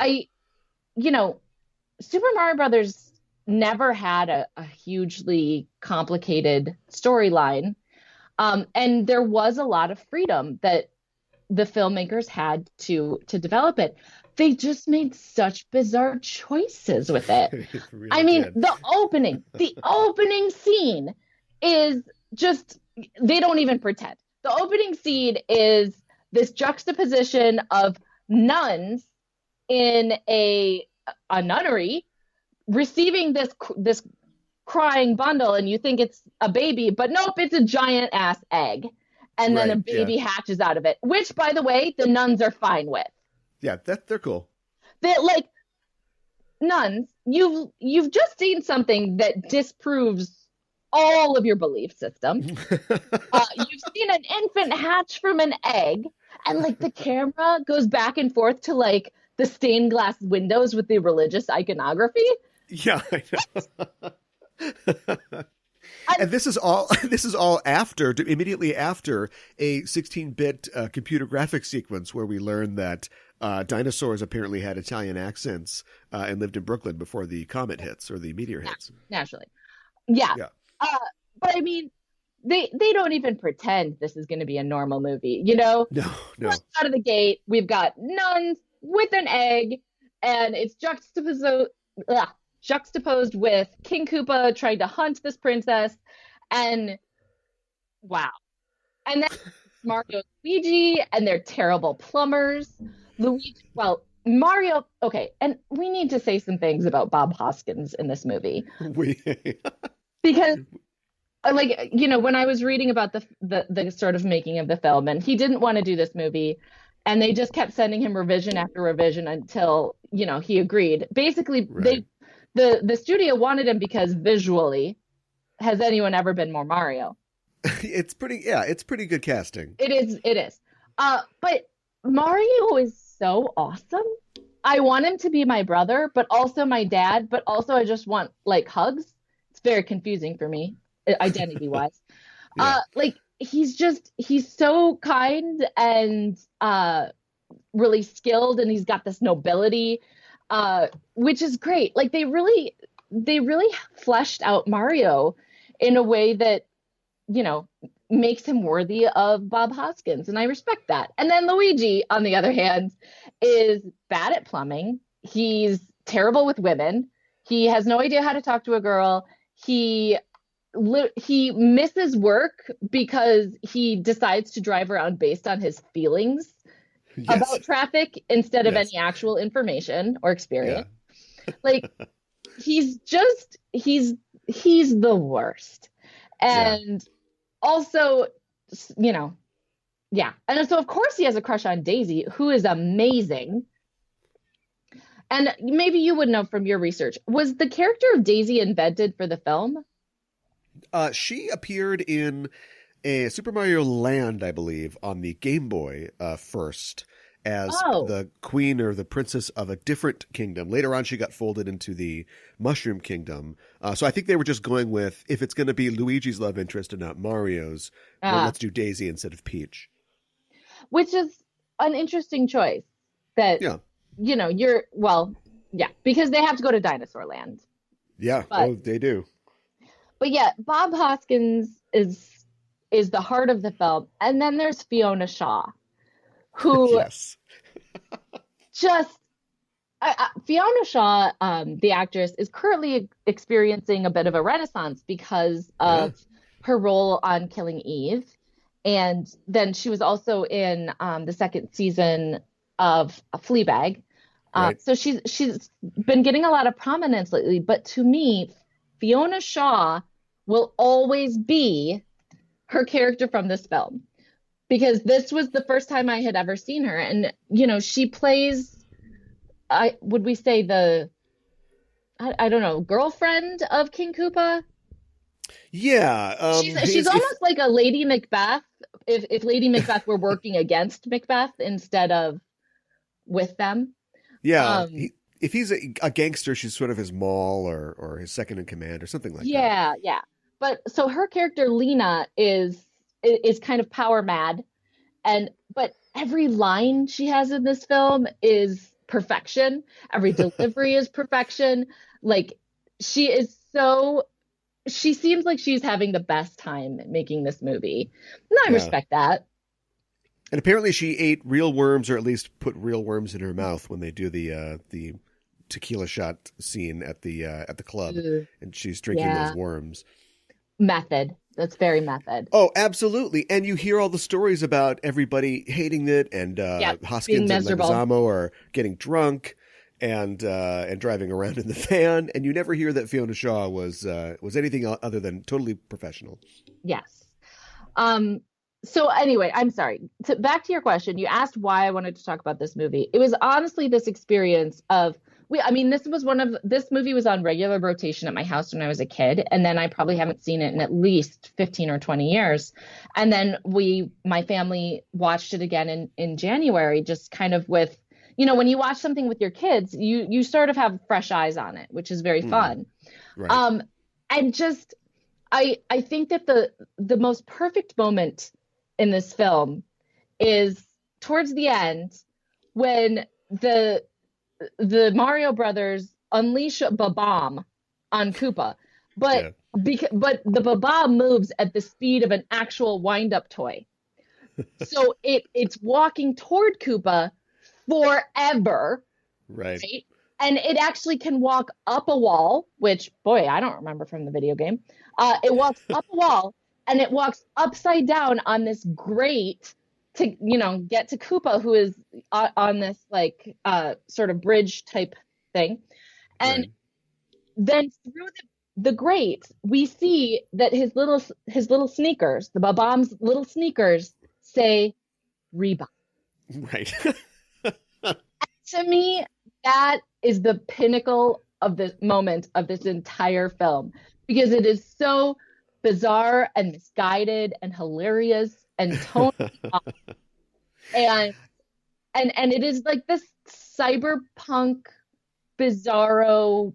Super Mario Brothers never had a hugely complicated storyline. And there was a lot of freedom that the filmmakers had to develop it. They just made such bizarre choices with it. Really I mean, the opening scene is just, they don't even pretend. The opening scene is this juxtaposition of nuns in a nunnery receiving this crying bundle, and you think it's a baby, but nope, it's a giant ass egg. And then a baby hatches out of it, which, by the way, the nuns are fine with. Yeah, they're cool. They're like, nuns, you've just seen something that disproves all of your belief system. You've seen an infant hatch from an egg, and like the camera goes back and forth to like the stained glass windows with the religious iconography. Yeah, I know. And this is all immediately after a 16-bit computer graphics sequence where we learn that dinosaurs apparently had Italian accents and lived in Brooklyn before the comet hits or the meteor hits. Naturally. Yeah. But I mean, they don't even pretend this is going to be a normal movie, No. Right out of the gate, we've got nuns with an egg, and it's juxtaposed with King Koopa trying to hunt this princess, and wow. And then Mario and Luigi, and they're terrible plumbers. Mario, okay, and we need to say some things about Bob Hoskins in this movie. Because, when I was reading about the sort of making of the film, and he didn't want to do this movie, and they just kept sending him revision after revision until, he agreed. Basically, the studio wanted him because visually, has anyone ever been more Mario? It's pretty good casting. It is. But Mario is so awesome. I want him to be my brother, but also my dad, but also I just want like hugs. It's very confusing for me, identity-wise. He's so kind and really skilled, and he's got this nobility, which is great. Like they really fleshed out Mario in a way that, makes him worthy of Bob Hoskins, and I respect that. And then Luigi, on the other hand, is bad at plumbing. He's terrible with women. He has no idea how to talk to a girl. He misses work because he decides to drive around based on his feelings about traffic instead of any actual information or experience. Yeah. Like he's the worst. And also, and so of course he has a crush on Daisy, who is amazing. And maybe you would know from your research, was the character of Daisy invented for the film? She appeared in a Super Mario Land, I believe, on the Game Boy first. as Oh, the queen or the princess of a different kingdom. Later on, she got folded into the Mushroom Kingdom. So I think they were just going with, if it's going to be Luigi's love interest and not Mario's, well, let's do Daisy instead of Peach. which is an interesting choice that, Yeah. yeah, because they have to go to Dinosaur Land. Yeah. But, Oh, they do. but yeah, Bob Hoskins is the heart of the film. And then there's Fiona Shaw, who Yes. just Fiona Shaw, the actress, is currently experiencing a bit of a renaissance because of her role on Killing Eve. And then she was also in the second season of Fleabag. Right. So she's been getting a lot of prominence lately. But to me, Fiona Shaw will always be her character from this film, because this was the first time I had ever seen her. And, she plays, would we say I don't know, girlfriend of King Koopa? Yeah. She's almost like a Lady Macbeth, if Lady Macbeth were working against Macbeth instead of with them. Yeah. If he's a gangster, she's sort of his mall or his second in command or something like that. Yeah. But so her character Lena is kind of power mad, but every line she has in this film is perfection. Every delivery is perfection. Like, she seems like she's having the best time making this movie. And I respect that. And apparently she ate real worms, or at least put real worms in her mouth when they do the tequila shot scene at the club, and she's drinking those worms. Method. That's very method. Oh, absolutely. And you hear all the stories about everybody hating it, and Hoskins and Leguizamo are getting drunk and driving around in the van, and you never hear that Fiona Shaw was anything other than totally professional. Yes. So anyway, I'm sorry. Back to your question. You asked why I wanted to talk about this movie. It was honestly this experience of this movie was on regular rotation at my house when I was a kid, and then I probably haven't seen it in at least 15 or 20 years. And then my family watched it again in January, just kind of with, when you watch something with your kids, you sort of have fresh eyes on it, which is very fun. Right. And just, I think that the most perfect moment in this film is towards the end, when the Mario brothers unleash a bomb on Koopa, but the bomb moves at the speed of an actual wind-up toy. So it's walking toward Koopa forever. Right. And it actually can walk up a wall, which, boy, I don't remember from the video game. It walks up a wall, and it walks upside down on this grate to, get to Koopa, who is on this sort of bridge type thing. And then through the grate, we see that his little sneakers, the Bob-omb's little sneakers, say Reba. Right. To me, that is the pinnacle of the moment of this entire film, because it is so bizarre and misguided and hilarious and totally and it is like this cyberpunk bizarro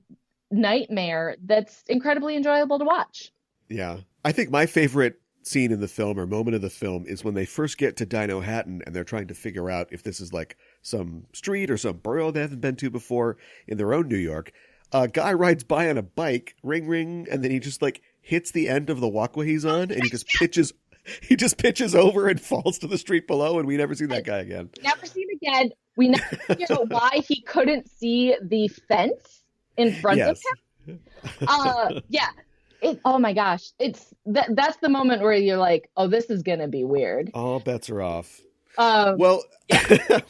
nightmare that's incredibly enjoyable to watch. Yeah. I think my favorite scene in the film, or moment of the film, is when they first get to Dino Hatton and they're trying to figure out if this is like some street or some borough they haven't been to before in their own New York. A guy rides by on a bike, ring ring, and then he just hits the end of the walkway he's on, and he just pitches over and falls to the street below, and we never see that guy again. Never seen again. We never figured out why he couldn't see the fence in front of him. Oh my gosh. That's the moment where you're like, oh, this is going to be weird. All bets are off.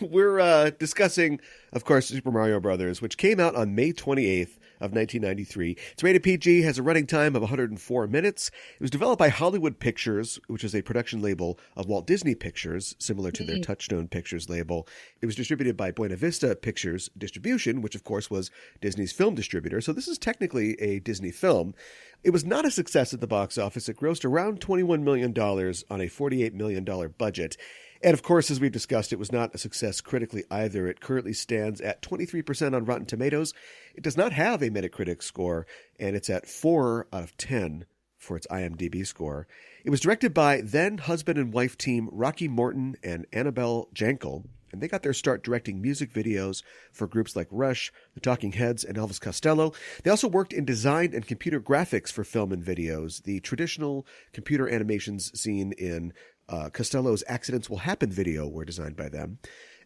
We're discussing, of course, Super Mario Brothers, which came out on May 28th of 1993. It's rated PG, has a running time of 104 minutes. It was developed by Hollywood Pictures, which is a production label of Walt Disney Pictures, similar to their Touchstone Pictures label. It was distributed by Buena Vista Pictures Distribution, which of course was Disney's film distributor. So this is technically a Disney film. It was not a success at the box office. It grossed around $21 million on a $48 million budget. And of course, as we've discussed, it was not a success critically either. It currently stands at 23% on Rotten Tomatoes. It does not have a Metacritic score, and it's at 4 out of 10 for its IMDb score. It was directed by then husband and wife team Rocky Morton and Annabelle Jankel, and they got their start directing music videos for groups like Rush, The Talking Heads, and Elvis Costello. They also worked in design and computer graphics for film and videos. The traditional computer animations seen in Costello's Accidents Will Happen video were designed by them.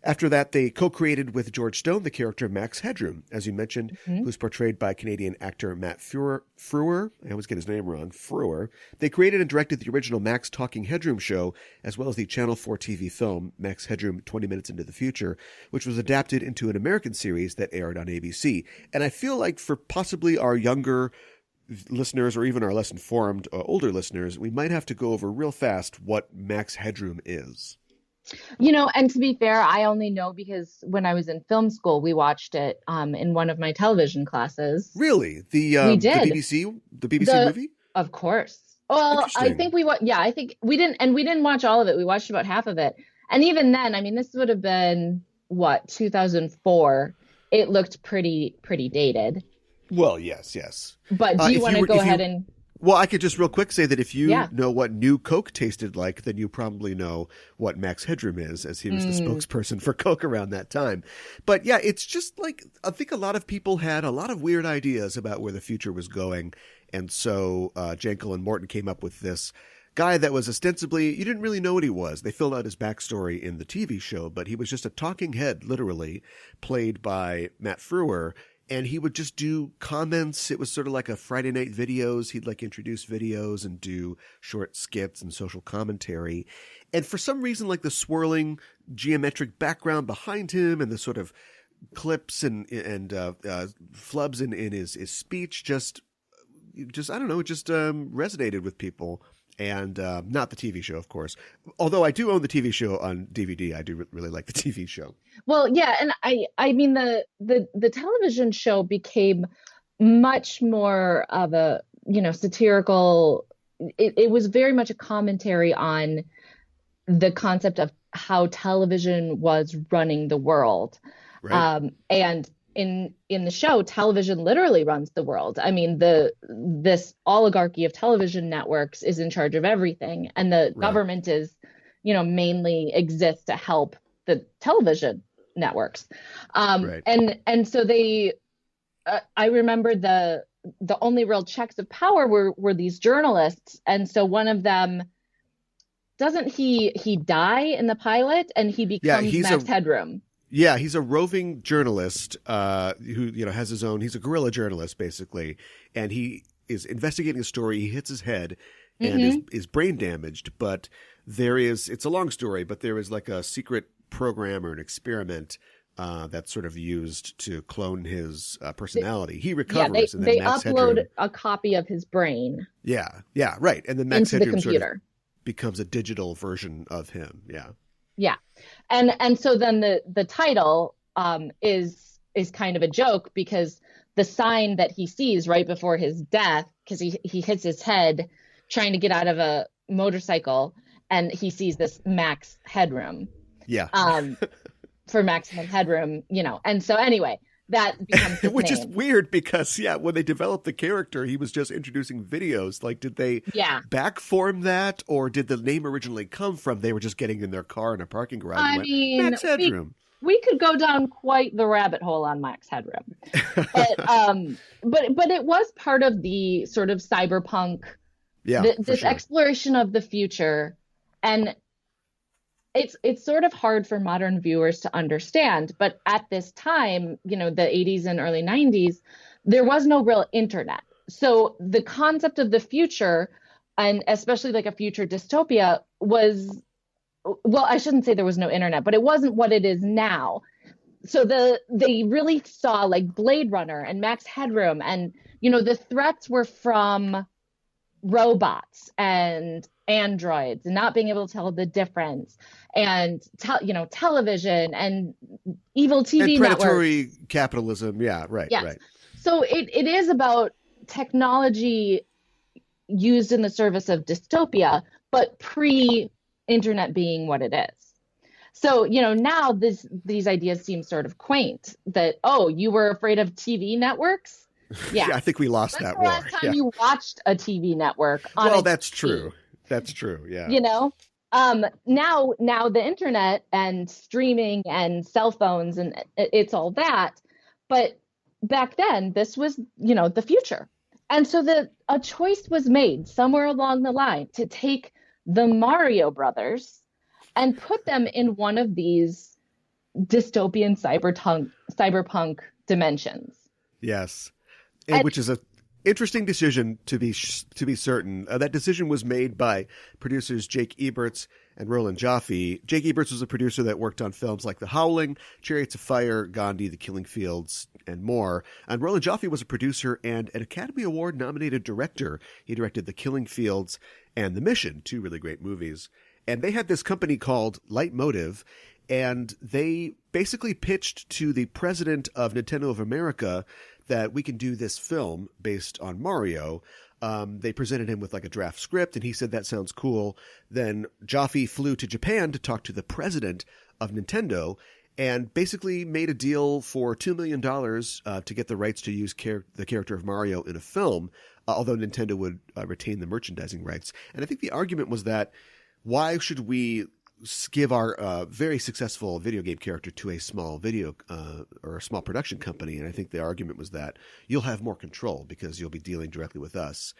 After that, they co-created with George Stone the character Max Headroom, as you mentioned, who's portrayed by Canadian actor Matt Frewer. I always get his name wrong, Frewer. They created and directed the original Max Talking Headroom show, as well as the Channel 4 TV film Max Headroom 20 Minutes into the Future, which was adapted into an American series that aired on ABC. And I feel like for possibly our younger listeners, or even our less informed older listeners, we might have to go over real fast what Max Headroom is. And to be fair, I only know because when I was in film school, we watched it in one of my television classes. Really? We did. The BBC movie? Of course. Well, I think I think we didn't watch all of it. We watched about half of it. And even then, I mean, this would have been 2004. It looked pretty dated. Well, yes. But do you want to go ahead and... Well, I could just real quick say that if you know what New Coke tasted like, then you probably know what Max Headroom is, as he was the spokesperson for Coke around that time. But yeah, it's just like, I think a lot of people had a lot of weird ideas about where the future was going. And so Jankel and Morton came up with this guy that was ostensibly, you didn't really know what he was. They filled out his backstory in the TV show, but he was just a talking head, literally, played by Matt Frewer. And he would just do comments. It was sort of like a Friday Night Videos. He'd like introduce videos and do short skits and social commentary. And for some reason, like the swirling geometric background behind him and the sort of clips and flubs in his speech just I don't know, just resonated with people. And not the TV show, of course. Although I do own the TV show on DVD. I do really like the TV show. Well, yeah, and I mean the television show became much more of a satirical. It was very much a commentary on the concept of how television was running the world, right. And in the show, television literally runs the world. I mean, this oligarchy of television networks is in charge of everything, and the government is, mainly exists to help the television networks. And so they, I remember the only real checks of power were these journalists, and so one of them, doesn't he die in the pilot, and he becomes Max Headroom. Yeah, he's a roving journalist who has his own. He's a guerrilla journalist, basically, and he is investigating a story. He hits his head and is brain damaged. But it's a long story, but there is like a secret program or an experiment that's sort of used to clone his personality. He recovers, and then they Max upload Headroom, a copy of his brain. Yeah, right, and then Max into Headroom the computer. sort of becomes a digital version of him. Yeah. Yeah. And so then the title is kind of a joke, because the sign that he sees right before his death, because he hits his head trying to get out of a motorcycle, and he sees this Max Headroom. Yeah. For maximum headroom, And so anyway, that becomes his which name. is weird because, when they developed the character, he was just introducing videos. Like, did they backform that, or did the name originally come from they were just getting in their car in a parking garage and went, Max Headroom? We could go down quite the rabbit hole on Max Headroom. But it was part of the sort of cyberpunk, this exploration of the future. And it's sort of hard for modern viewers to understand, but at this time, the 80s and early 90s, there was no real internet. So the concept of the future, and especially like a future dystopia, was, well, I shouldn't say there was no internet, but it wasn't what it is now. So they really saw like Blade Runner and Max Headroom, and the threats were from robots and androids and not being able to tell the difference, and television and evil TV and predatory networks. Capitalism. Yeah, right. Yes. Right. So it is about technology used in the service of dystopia, but pre-internet being what it is. So, now these ideas seem sort of quaint that, oh, you were afraid of TV networks? Yeah. Yeah, I think we lost When's that the war. last time Yeah. you watched a TV network on Well, a that's TV? true. That's true. Yeah. Now the internet and streaming and cell phones and it's all that. But back then, this was, the future. And so a choice was made somewhere along the line to take the Mario brothers and put them in one of these dystopian cyberpunk dimensions. Yes. And Which is a interesting decision to be certain. That decision was made by producers Jake Eberts and Roland Joffe. Jake Eberts was a producer that worked on films like The Howling, Chariots of Fire, Gandhi, The Killing Fields, and more. And Roland Joffe was a producer and an Academy Award nominated director. He directed The Killing Fields and The Mission, two really great movies. And they had this company called Leitmotiv, and they basically pitched to the president of Nintendo of America that we can do this film based on Mario. They presented him with like a draft script, and he said, that sounds cool. Then Joffe flew to Japan to talk to the president of Nintendo and basically made a deal for $2 million to get the rights to use the character of Mario in a film, although Nintendo would retain the merchandising rights. And I think the argument was that why should we give our very successful video game character to a small or a small production company? And I think the argument was that you'll have more control because you'll be dealing directly with us,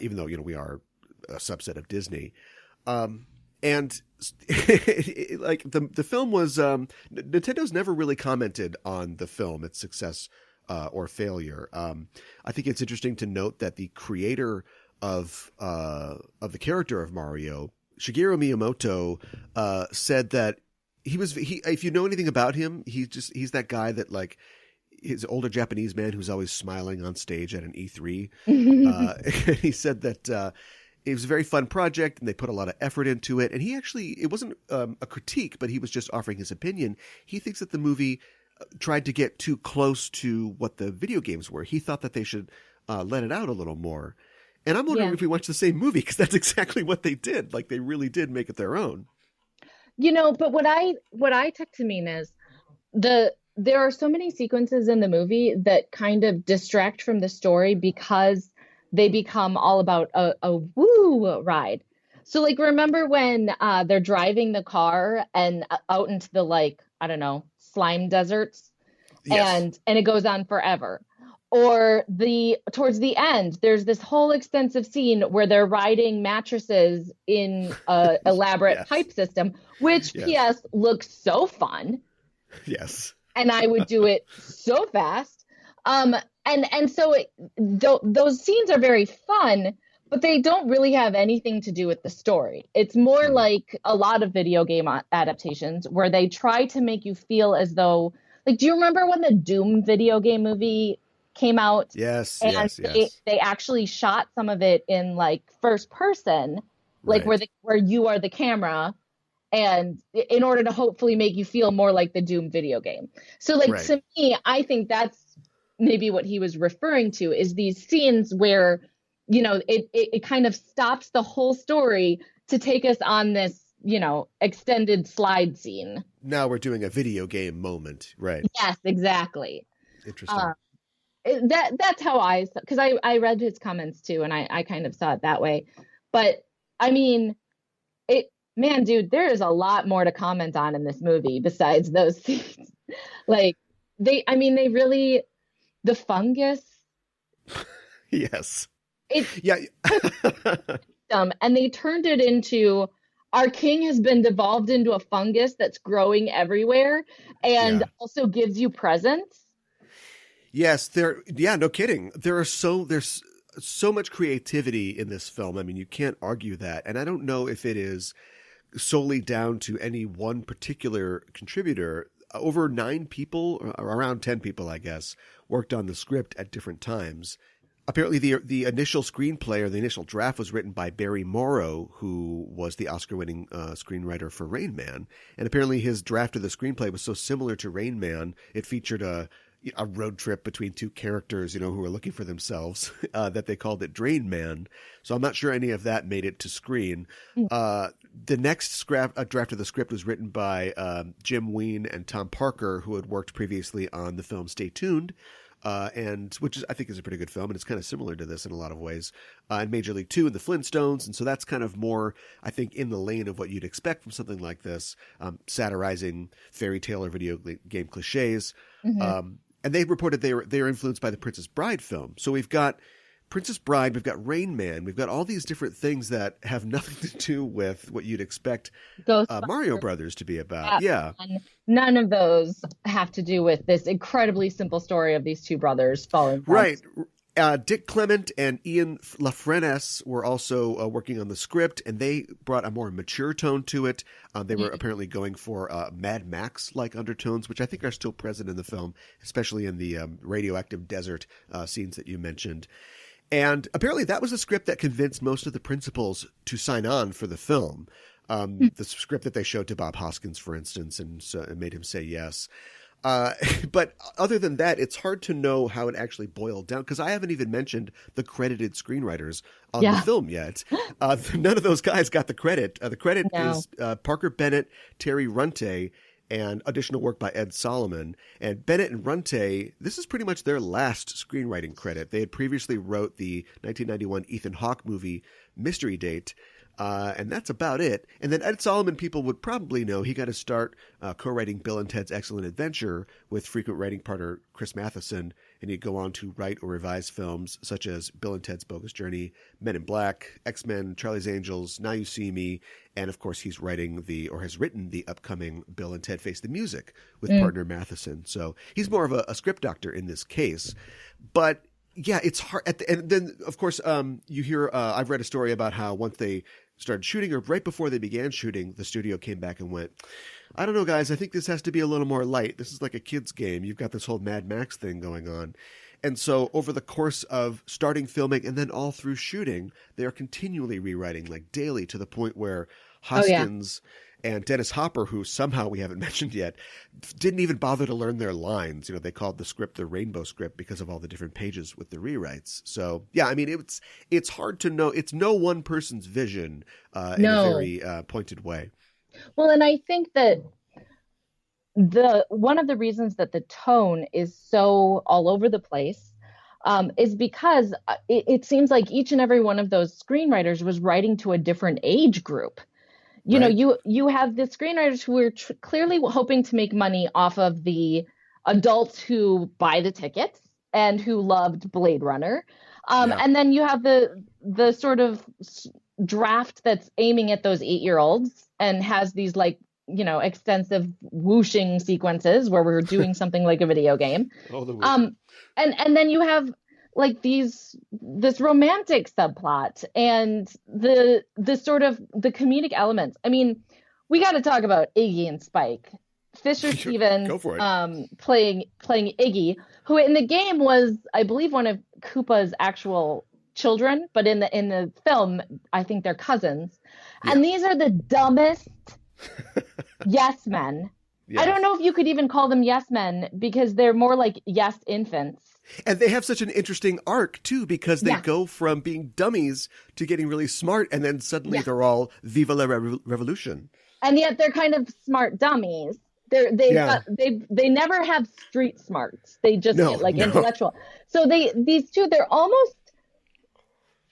even though, we are a subset of Disney. And like the film was, Nintendo's never really commented on the film, its success or failure. I think it's interesting to note that the creator of the character of Mario, Shigeru Miyamoto, said that if you know anything about him, he's that guy that like he's an older Japanese man who's always smiling on stage at an E3. He said that it was a very fun project and they put a lot of effort into it. And it wasn't a critique, but he was just offering his opinion. He thinks that the movie tried to get too close to what the video games were. He thought that they should let it out a little more. And I'm wondering if we watched the same movie, because that's exactly what they did. Like, they really did make it their own. But what I took to mean is there are so many sequences in the movie that kind of distract from the story because they become all about a woo ride. So, like, remember when they're driving the car and out into the, like, I don't know, slime deserts? Yes. And it goes on forever. Or towards the end, there's this whole extensive scene where they're riding mattresses in an elaborate pipe system, which P.S. looks so fun. Yes. And I would do it so fast. And so those scenes are very fun, but they don't really have anything to do with the story. It's more like a lot of video game adaptations where they try to make you feel as though, like, do you remember when the Doom video game movie came out? Yes, and yes. They actually shot some of it in like first person, like where you are the camera, and in order to hopefully make you feel more like the Doom video game. So like to me, I think that's maybe what he was referring to, is these scenes where, it kind of stops the whole story to take us on this, extended slide scene. Now we're doing a video game moment, right? Yes, exactly. Interesting. That's how because I read his comments too, and I kind of saw it that way. But I mean, man, dude, there is a lot more to comment on in this movie besides those scenes. Like they really, the fungus. Yes. And they turned it into, our king has been devolved into a fungus that's growing everywhere and also gives you presents. Yes, no kidding. There's so much creativity in this film. I mean, you can't argue that. And I don't know if it is solely down to any one particular contributor. Over 9 people, or around 10 people, I guess, worked on the script at different times. Apparently, the initial screenplay or the initial draft was written by Barry Morrow, who was the Oscar-winning screenwriter for Rain Man. And apparently his draft of the screenplay was so similar to Rain Man, it featured a a road trip between two characters, who were looking for themselves, that they called it Drain Man. So I'm not sure any of that made it to screen. The next draft of the script was written by Jim Ween and Tom Parker, who had worked previously on the film Stay Tuned, and which I think is a pretty good film, and it's kind of similar to this in a lot of ways. And Major League 2 and the Flintstones, and so that's kind of more, I think, in the lane of what you'd expect from something like this, satirizing fairy tale or video game cliches. And they reported they were influenced by the Princess Bride film. So we've got Princess Bride, we've got Rain Man, we've got all these different things that have nothing to do with what you'd expect Mario Brothers to be about. Yeah. And none of those have to do with this incredibly simple story of these two brothers falling. Right. Dick Clement and Ian LaFrenice were also working on the script, and they brought a more mature tone to it. They were apparently going for Mad Max-like undertones, which I think are still present in the film, especially in the radioactive desert scenes that you mentioned. And apparently that was a script that convinced most of the principals to sign on for the film. The script that they showed to Bob Hoskins, for instance, and so it made him say yes. But other than that, it's hard to know how it actually boiled down, because I haven't even mentioned the credited screenwriters on the film yet. None of those guys got the credit. The credit is Parker Bennett, Terry Runte, and additional work by Ed Solomon. And Bennett and Runte, this is pretty much their last screenwriting credit. They had previously wrote the 1991 Ethan Hawke movie Mystery Date, and that's about it. And then Ed Solomon, people would probably know, he got to start co-writing Bill and Ted's Excellent Adventure with frequent writing partner Chris Matheson, and he'd go on to write or revise films such as Bill and Ted's Bogus Journey, Men in Black, X-Men, Charlie's Angels, Now You See Me, and of course he's has written the upcoming Bill and Ted Face the Music with partner Matheson. So he's more of a script doctor in this case. But yeah, it's hard. And then, of course, you hear, I've read a story about how once they started shooting, or right before they began shooting, the studio came back and went, I don't know, guys, I think this has to be a little more light. This is like a kid's game. You've got this whole Mad Max thing going on. And so over the course of starting filming and then all through shooting, they are continually rewriting, like daily, to the point where Hoskins and Dennis Hopper, who somehow we haven't mentioned yet, didn't even bother to learn their lines. They called the script the Rainbow Script because of all the different pages with the rewrites. So, yeah, I mean, it's hard to know. It's no one person's vision in a very pointed way. Well, and I think that one of the reasons that the tone is so all over the place is because it seems like each and every one of those screenwriters was writing to a different age group. You know, you have the screenwriters who are clearly hoping to make money off of the adults who buy the tickets and who loved Blade Runner. And then you have the sort of draft that's aiming at those 8-year-olds and has these extensive whooshing sequences where we're doing something like a video game. And then you have this romantic subplot and the sort of the comedic elements. I mean, we got to talk about Iggy and Spike. Fisher Stevens playing Iggy, who in the game was, I believe, one of Koopa's actual children, but in the film, I think they're cousins. Yeah. And these are the dumbest yes men. Yes. I don't know if you could even call them yes men, because they're more like yes infants. And they have such an interesting arc, too, because they go from being dummies to getting really smart, and then suddenly they're all Viva la Revolution. And yet they're kind of smart dummies. They never have street smarts. They just get intellectual. So these two, they're almost,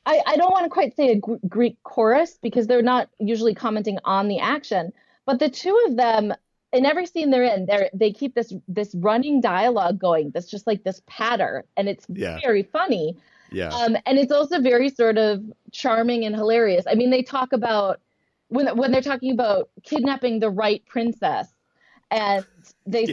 I don't want to quite say a Greek chorus, because they're not usually commenting on the action, but the two of them, in every scene they're in, they keep this running dialogue going. That's just like this patter, and it's very funny. Yeah. And it's also very sort of charming and hilarious. I mean, they talk about when they're talking about kidnapping the right princess, and they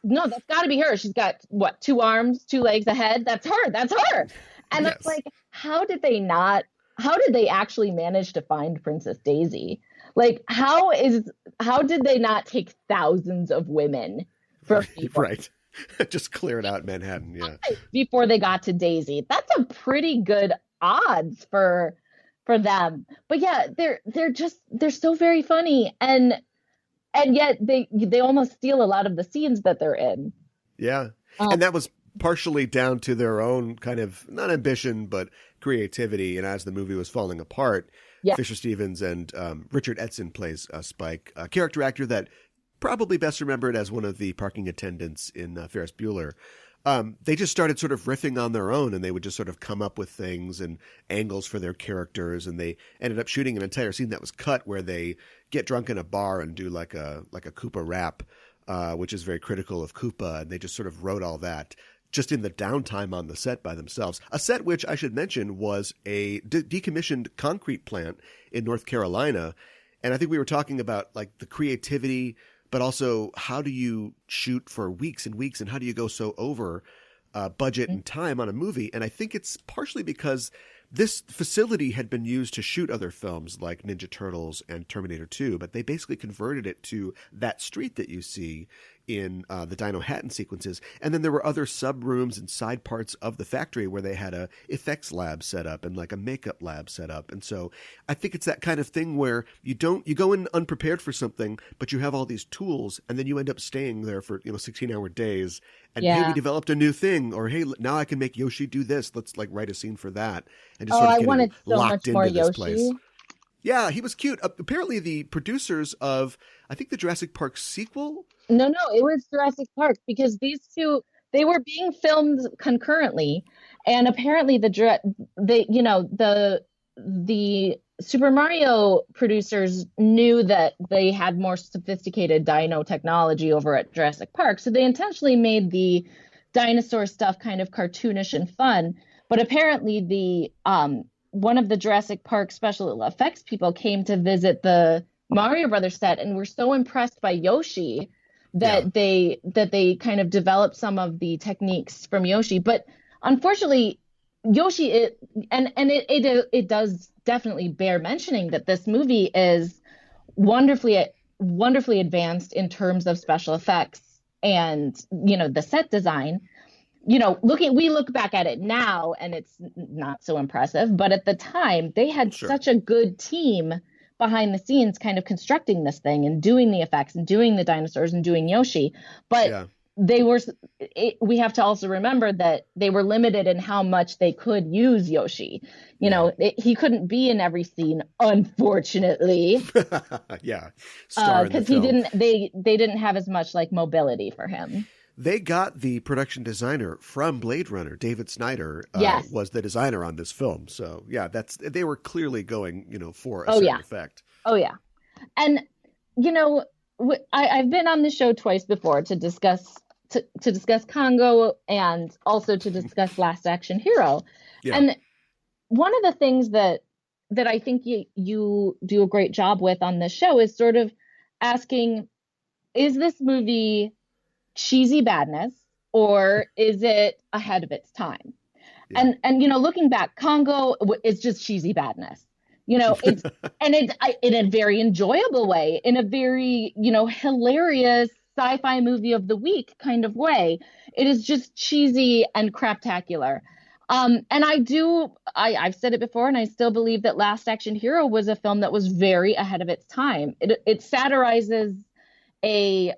no, that's got to be her. She's got 2 arms, 2 legs, a head. That's her. And it's like, how did they actually manage to find Princess Daisy? Like, how did they not take thousands of women from people? Right. Just clear it out in Manhattan, before they got to Daisy. That's a pretty good odds for them. But yeah, they're so very funny, and yet they almost steal a lot of the scenes that they're in. Yeah. And that was partially down to their own kind of, not ambition, but creativity. And as the movie was falling apart, Fisher Stevens and Richard Edson plays Spike, a character actor that probably best remembered as one of the parking attendants in Ferris Bueller. They just started sort of riffing on their own, and they would just sort of come up with things and angles for their characters. And they ended up shooting an entire scene that was cut where they get drunk in a bar and do like a Koopa rap, which is very critical of Koopa. And they just sort of wrote all that just in the downtime on the set by themselves. A set which I should mention was a decommissioned concrete plant in North Carolina. And I think we were talking about like the creativity, but also how do you shoot for weeks and weeks, and how do you go so over budget and time on a movie? And I think it's partially because this facility had been used to shoot other films like Ninja Turtles and Terminator 2, but they basically converted it to that street that you see in the Dino Hatton sequences. And then there were other sub rooms and side parts of the factory where they had a effects lab set up and like a makeup lab set up. And so I think it's that kind of thing where you go in unprepared for something, but you have all these tools, and then you end up staying there for 16-hour days. And hey, we developed a new thing, or hey, now I can make Yoshi do this. Let's like write a scene for that, and just sort of get locked into this place. Yeah, he was cute. Apparently, the producers of, I think, the Jurassic Park sequel. No, it was Jurassic Park, because these two, they were being filmed concurrently, and apparently the Super Mario producers knew that they had more sophisticated dino technology over at Jurassic Park, so they intentionally made the dinosaur stuff kind of cartoonish and fun. But apparently, the one of the Jurassic Park special effects people came to visit the Mario Brothers set and were so impressed by Yoshi that they kind of developed some of the techniques from Yoshi. But unfortunately, Yoshi, it does definitely bear mentioning that this movie is wonderfully advanced in terms of special effects and the set design. We look back at it now and it's not so impressive, but at the time they had such a good team behind the scenes kind of constructing this thing and doing the effects and doing the dinosaurs and doing Yoshi. But we have to also remember that they were limited in how much they could use Yoshi. He couldn't be in every scene, unfortunately. Because they didn't have as much like mobility for him. They got the production designer from Blade Runner. David Snyder was the designer on this film. So they were clearly going, for a certain effect. Oh yeah. And, I've been on the show twice before to discuss Congo and also to discuss Last Action Hero. Yeah. And one of the things that I think you do a great job with on this show is sort of asking, is this movie cheesy badness or is it ahead of its time? Yeah. And looking back, Congo is just cheesy badness. It's in a very enjoyable way, in a very hilarious sci-fi movie of the week kind of way. It is just cheesy and craptacular. And I've said it before, and I still believe that Last Action Hero was a film that was very ahead of its time. It satirizes a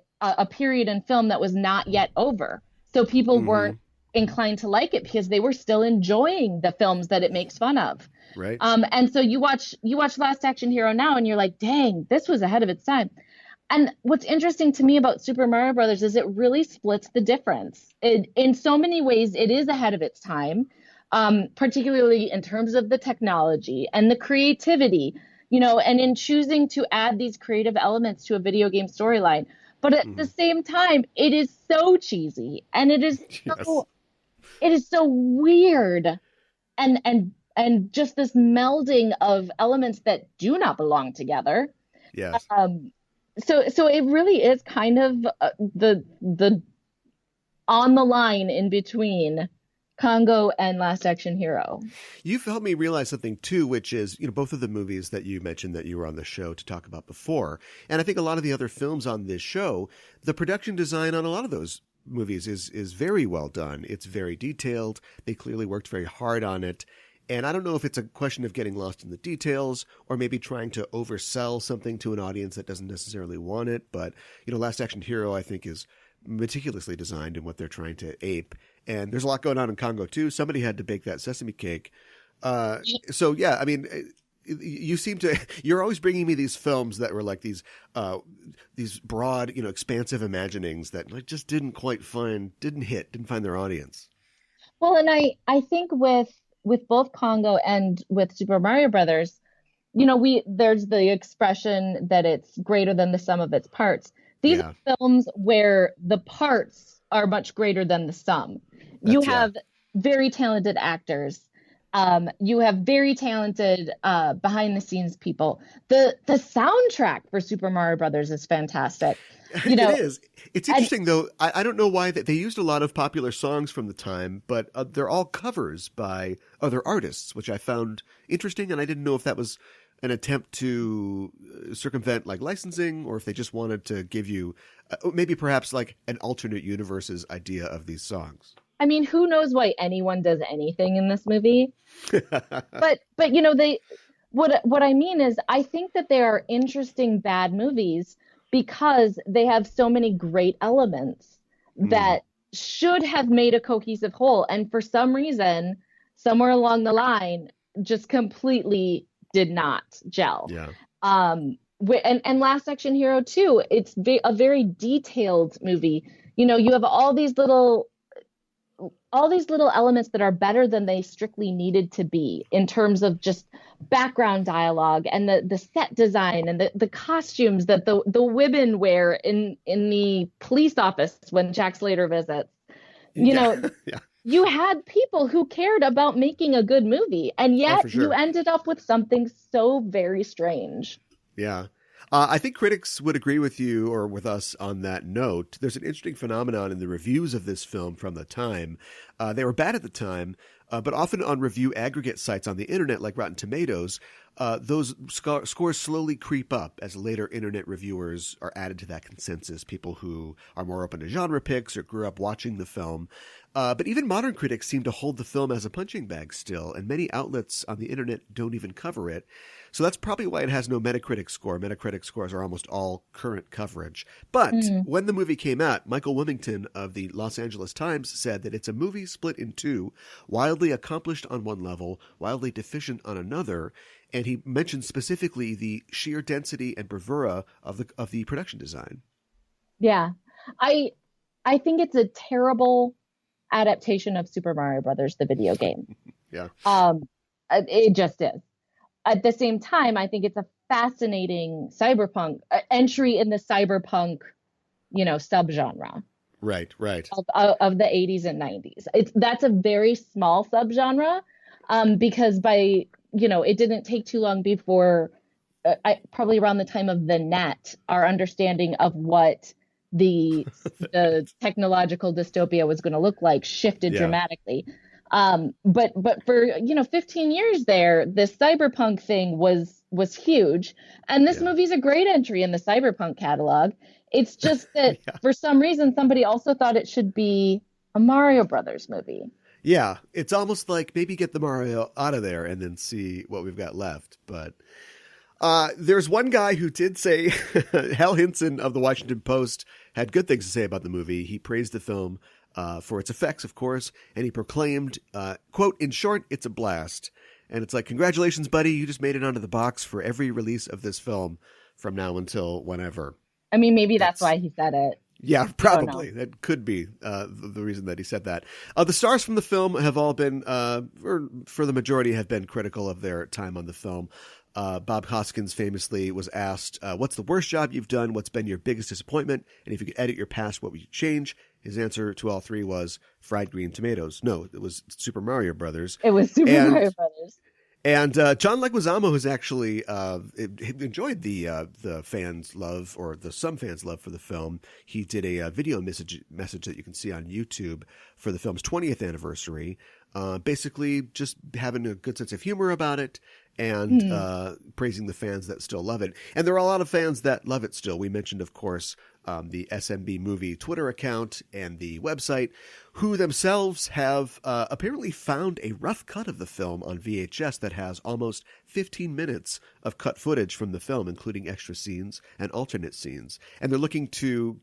period in film that was not yet over. So people weren't inclined to like it because they were still enjoying the films that it makes fun of. Right. And so you watch Last Action Hero now and you're like, dang, this was ahead of its time. And what's interesting to me about Super Mario Brothers is it really splits the difference. In so many ways, it is ahead of its time, particularly in terms of the technology and the creativity, and in choosing to add these creative elements to a video game storyline. But at the same time, it is so cheesy and it is so weird and just this melding of elements that do not belong together. Yes. So it really is kind of the on the line in between Congo and Last Action Hero. You've helped me realize something too, which is, both of the movies that you mentioned that you were on the show to talk about before. And I think a lot of the other films on this show, the production design on a lot of those movies is very well done. It's very detailed. They clearly worked very hard on it. And I don't know if it's a question of getting lost in the details or maybe trying to oversell something to an audience that doesn't necessarily want it. But, Last Action Hero, I think, is meticulously designed in what they're trying to ape. And there's a lot going on in Congo too. Somebody had to bake that sesame cake. So yeah, I mean, you seem to, you're always bringing me these films that were like these broad, expansive imaginings that like just didn't find their audience. Well, and I think with both Congo and with Super Mario Brothers, there's the expression that it's greater than the sum of its parts. These are films where the parts are much greater than the sum. You have very talented actors. You have very talented behind the scenes people. The soundtrack for Super Mario Brothers is fantastic. It is. It's interesting, though. I don't know why they used a lot of popular songs from the time, but they're all covers by other artists, which I found interesting. And I didn't know if that was an attempt to circumvent like licensing, or if they just wanted to give you maybe perhaps like an alternate universe's idea of these songs. I mean, who knows why anyone does anything in this movie? but what I mean is, I think that they are interesting bad movies because they have so many great elements that should have made a cohesive whole, and for some reason, somewhere along the line, just completely did not gel. Yeah. And Last Action Hero 2, it's a very detailed movie. You have all these little elements that are better than they strictly needed to be in terms of just background dialogue and the set design and the costumes that the women wear in the police office when Jack Slater visits. You had people who cared about making a good movie, and yet you ended up with something so very strange. Yeah. I think critics would agree with you or with us on that note. There's an interesting phenomenon in the reviews of this film from the time. They were bad at the time, but often on review aggregate sites on the internet like Rotten Tomatoes, those scores slowly creep up as later internet reviewers are added to that consensus, people who are more open to genre picks or grew up watching the film. But even modern critics seem to hold the film as a punching bag still, and many outlets on the internet don't even cover it. So that's probably why it has no Metacritic score. Metacritic scores are almost all current coverage. But when the movie came out, Michael Wilmington of the Los Angeles Times said that it's a movie split in two, wildly accomplished on one level, wildly deficient on another. And he mentioned specifically the sheer density and bravura of the production design. Yeah, I think it's a terrible adaptation of Super Mario Brothers, the video game. Yeah. It just is. At the same time, I think it's a fascinating cyberpunk entry in the cyberpunk, subgenre. Right. Of the 80s and 90s. That's a very small subgenre, because it didn't take too long before, probably around the time of the net, our understanding of what the technological dystopia was going to look like shifted dramatically. But for 15 years there, this cyberpunk thing was huge, and this movie's a great entry in the cyberpunk catalog. It's just that for some reason somebody also thought it should be a Mario Brothers movie. Yeah, it's almost like maybe get the Mario out of there and then see what we've got left. But there's one guy who did say, Hal Hinson of the Washington Post had good things to say about the movie. He praised the film for its effects, of course, and he proclaimed, quote, "In short, it's a blast." And it's like, congratulations, buddy. You just made it onto the box for every release of this film from now until whenever. I mean, maybe that's why he said it. Yeah, probably. That could be the reason that he said that. The stars from the film have all been, for the majority, have been critical of their time on the film. Bob Hoskins famously was asked, what's the worst job you've done? What's been your biggest disappointment? And if you could edit your past, what would you change? His answer to all three was fried green tomatoes. No, it was Super Mario Brothers. It was Super Mario Brothers. And John Leguizamo has actually enjoyed the fans' love, or some fans' love for the film. He did a video message that you can see on YouTube for the film's 20th anniversary, basically just having a good sense of humor about it and praising the fans that still love it. And there are a lot of fans that love it still. We mentioned, of course, the SMB Movie Twitter account and the website, who themselves have apparently found a rough cut of the film on VHS that has almost 15 minutes of cut footage from the film, including extra scenes and alternate scenes. And they're looking to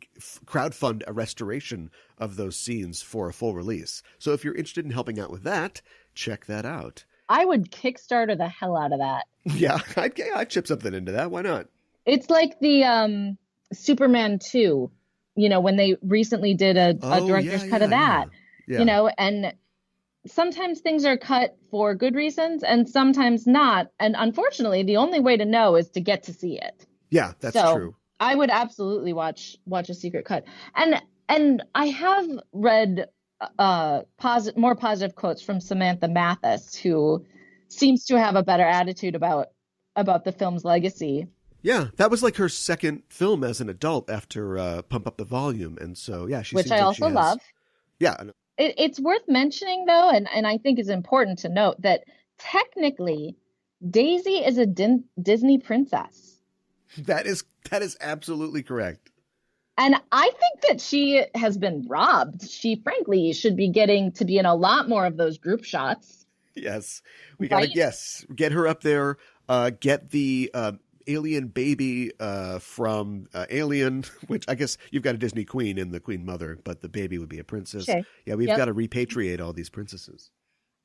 crowdfund a restoration of those scenes for a full release. So if you're interested in helping out with that, check that out. I would Kickstarter the hell out of that. Yeah, I'd chip something into that. Why not? It's like the Superman 2, when they recently did a director's cut of that, and sometimes things are cut for good reasons and sometimes not. And unfortunately, the only way to know is to get to see it. Yeah, that's true. I would absolutely watch a secret cut. And I have read more positive quotes from Samantha Mathis, who seems to have a better attitude about the film's legacy. Yeah, that was like her second film as an adult after Pump Up the Volume. And so, yeah, which I also love. Yeah. It's worth mentioning, though, and I think it's important to note that technically Daisy is a Disney princess. That is absolutely correct. And I think that she has been robbed. She, frankly, should be getting to be in a lot more of those group shots. Yes. We got to, get her up there, get the alien baby from Alien, which I guess you've got a Disney queen in the Queen Mother, but the baby would be a princess. Okay. Yeah, we've got to repatriate all these princesses.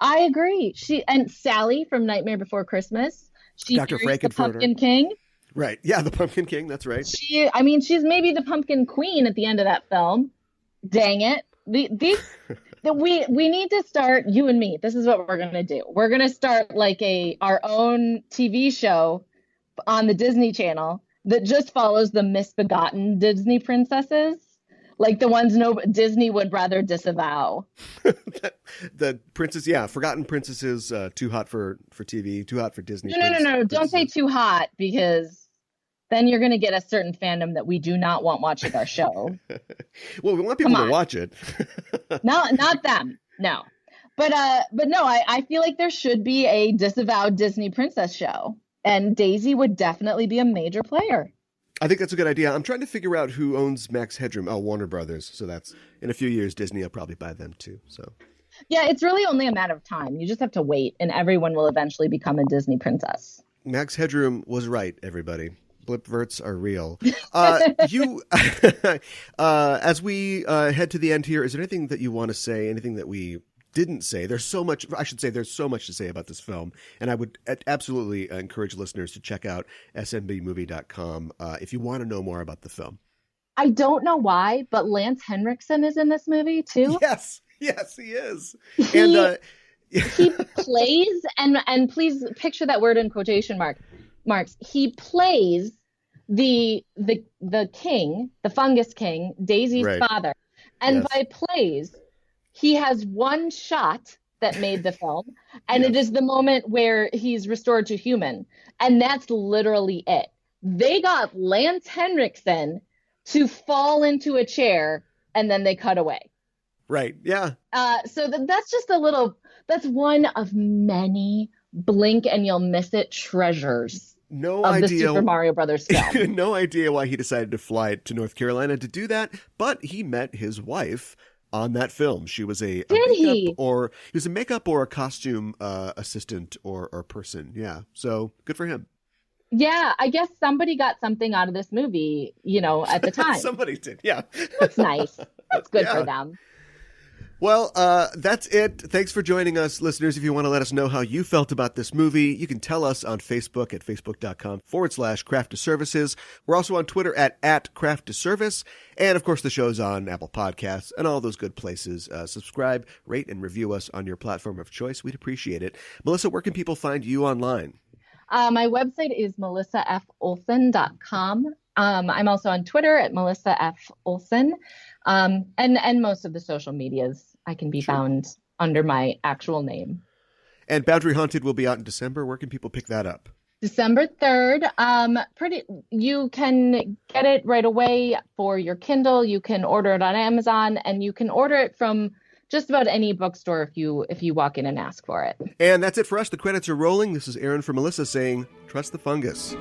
I agree. And Sally from Nightmare Before Christmas. She Dr. marries the Frankenfurter. Pumpkin King. Right. Yeah, the Pumpkin King. That's right. She's maybe the Pumpkin Queen at the end of that film. Dang it. We need to start, you and me. This is what we're going to do. We're going to start like our own TV show on the Disney Channel that just follows the misbegotten Disney princesses, like the ones Disney would rather disavow. The princess, forgotten princesses, too hot for TV, too hot for Disney. No. Don't say too hot, because then you're going to get a certain fandom that we do not want watching our show. Well, we want people to watch it. Not them. No. But no, I feel like there should be a disavowed Disney princess show. And Daisy would definitely be a major player. I think that's a good idea. I'm trying to figure out who owns Max Headroom. Oh, Warner Brothers. So that's in a few years, Disney will probably buy them too. So, yeah, it's really only a matter of time. You just have to wait, and everyone will eventually become a Disney princess. Max Headroom was right, everybody. Blipverts are real. As we head to the end here, is there anything that you want to say? Anything that we didn't say? There's so much to say about this film, and I would absolutely encourage listeners to check out smbmovie.com if you want to know more about the film. I don't know why, but Lance Henriksen is in this movie too. Yes, he is. He plays, and please picture that word in quotation marks. He plays the king, the fungus king, Daisy's father, and by plays, he has one shot that made the film, and it is the moment where he's restored to human, and that's literally it. They got Lance Henriksen to fall into a chair, and then they cut away. Right, yeah. So that's just that's one of many blink and you'll miss it treasures of the Super Mario Brothers film. No idea why he decided to fly to North Carolina to do that, but he met his wife on that film. She was a makeup or a costume assistant or person. Yeah. So good for him. Yeah, I guess somebody got something out of this movie, at the time. Somebody did. Yeah. That's nice. That's good for them. Well, that's it. Thanks for joining us, listeners. If you want to let us know how you felt about this movie, you can tell us on Facebook at facebook.com/craft2services. We're also on Twitter at craft2service. And, of course, the show's on Apple Podcasts and all those good places. Subscribe, rate, and review us on your platform of choice. We'd appreciate it. Melissa, where can people find you online? My website is melissafolson.com. I'm also on Twitter at Melissa F. Olson. And most of the social medias I can be found under my actual name. And Boundary Haunted will be out in December. Where can people pick that up? December 3rd. You can get it right away for your Kindle. You can order it on Amazon, and you can order it from just about any bookstore if you walk in and ask for it. And that's it for us. The credits are rolling. This is Aaron for Melissa saying, trust the fungus.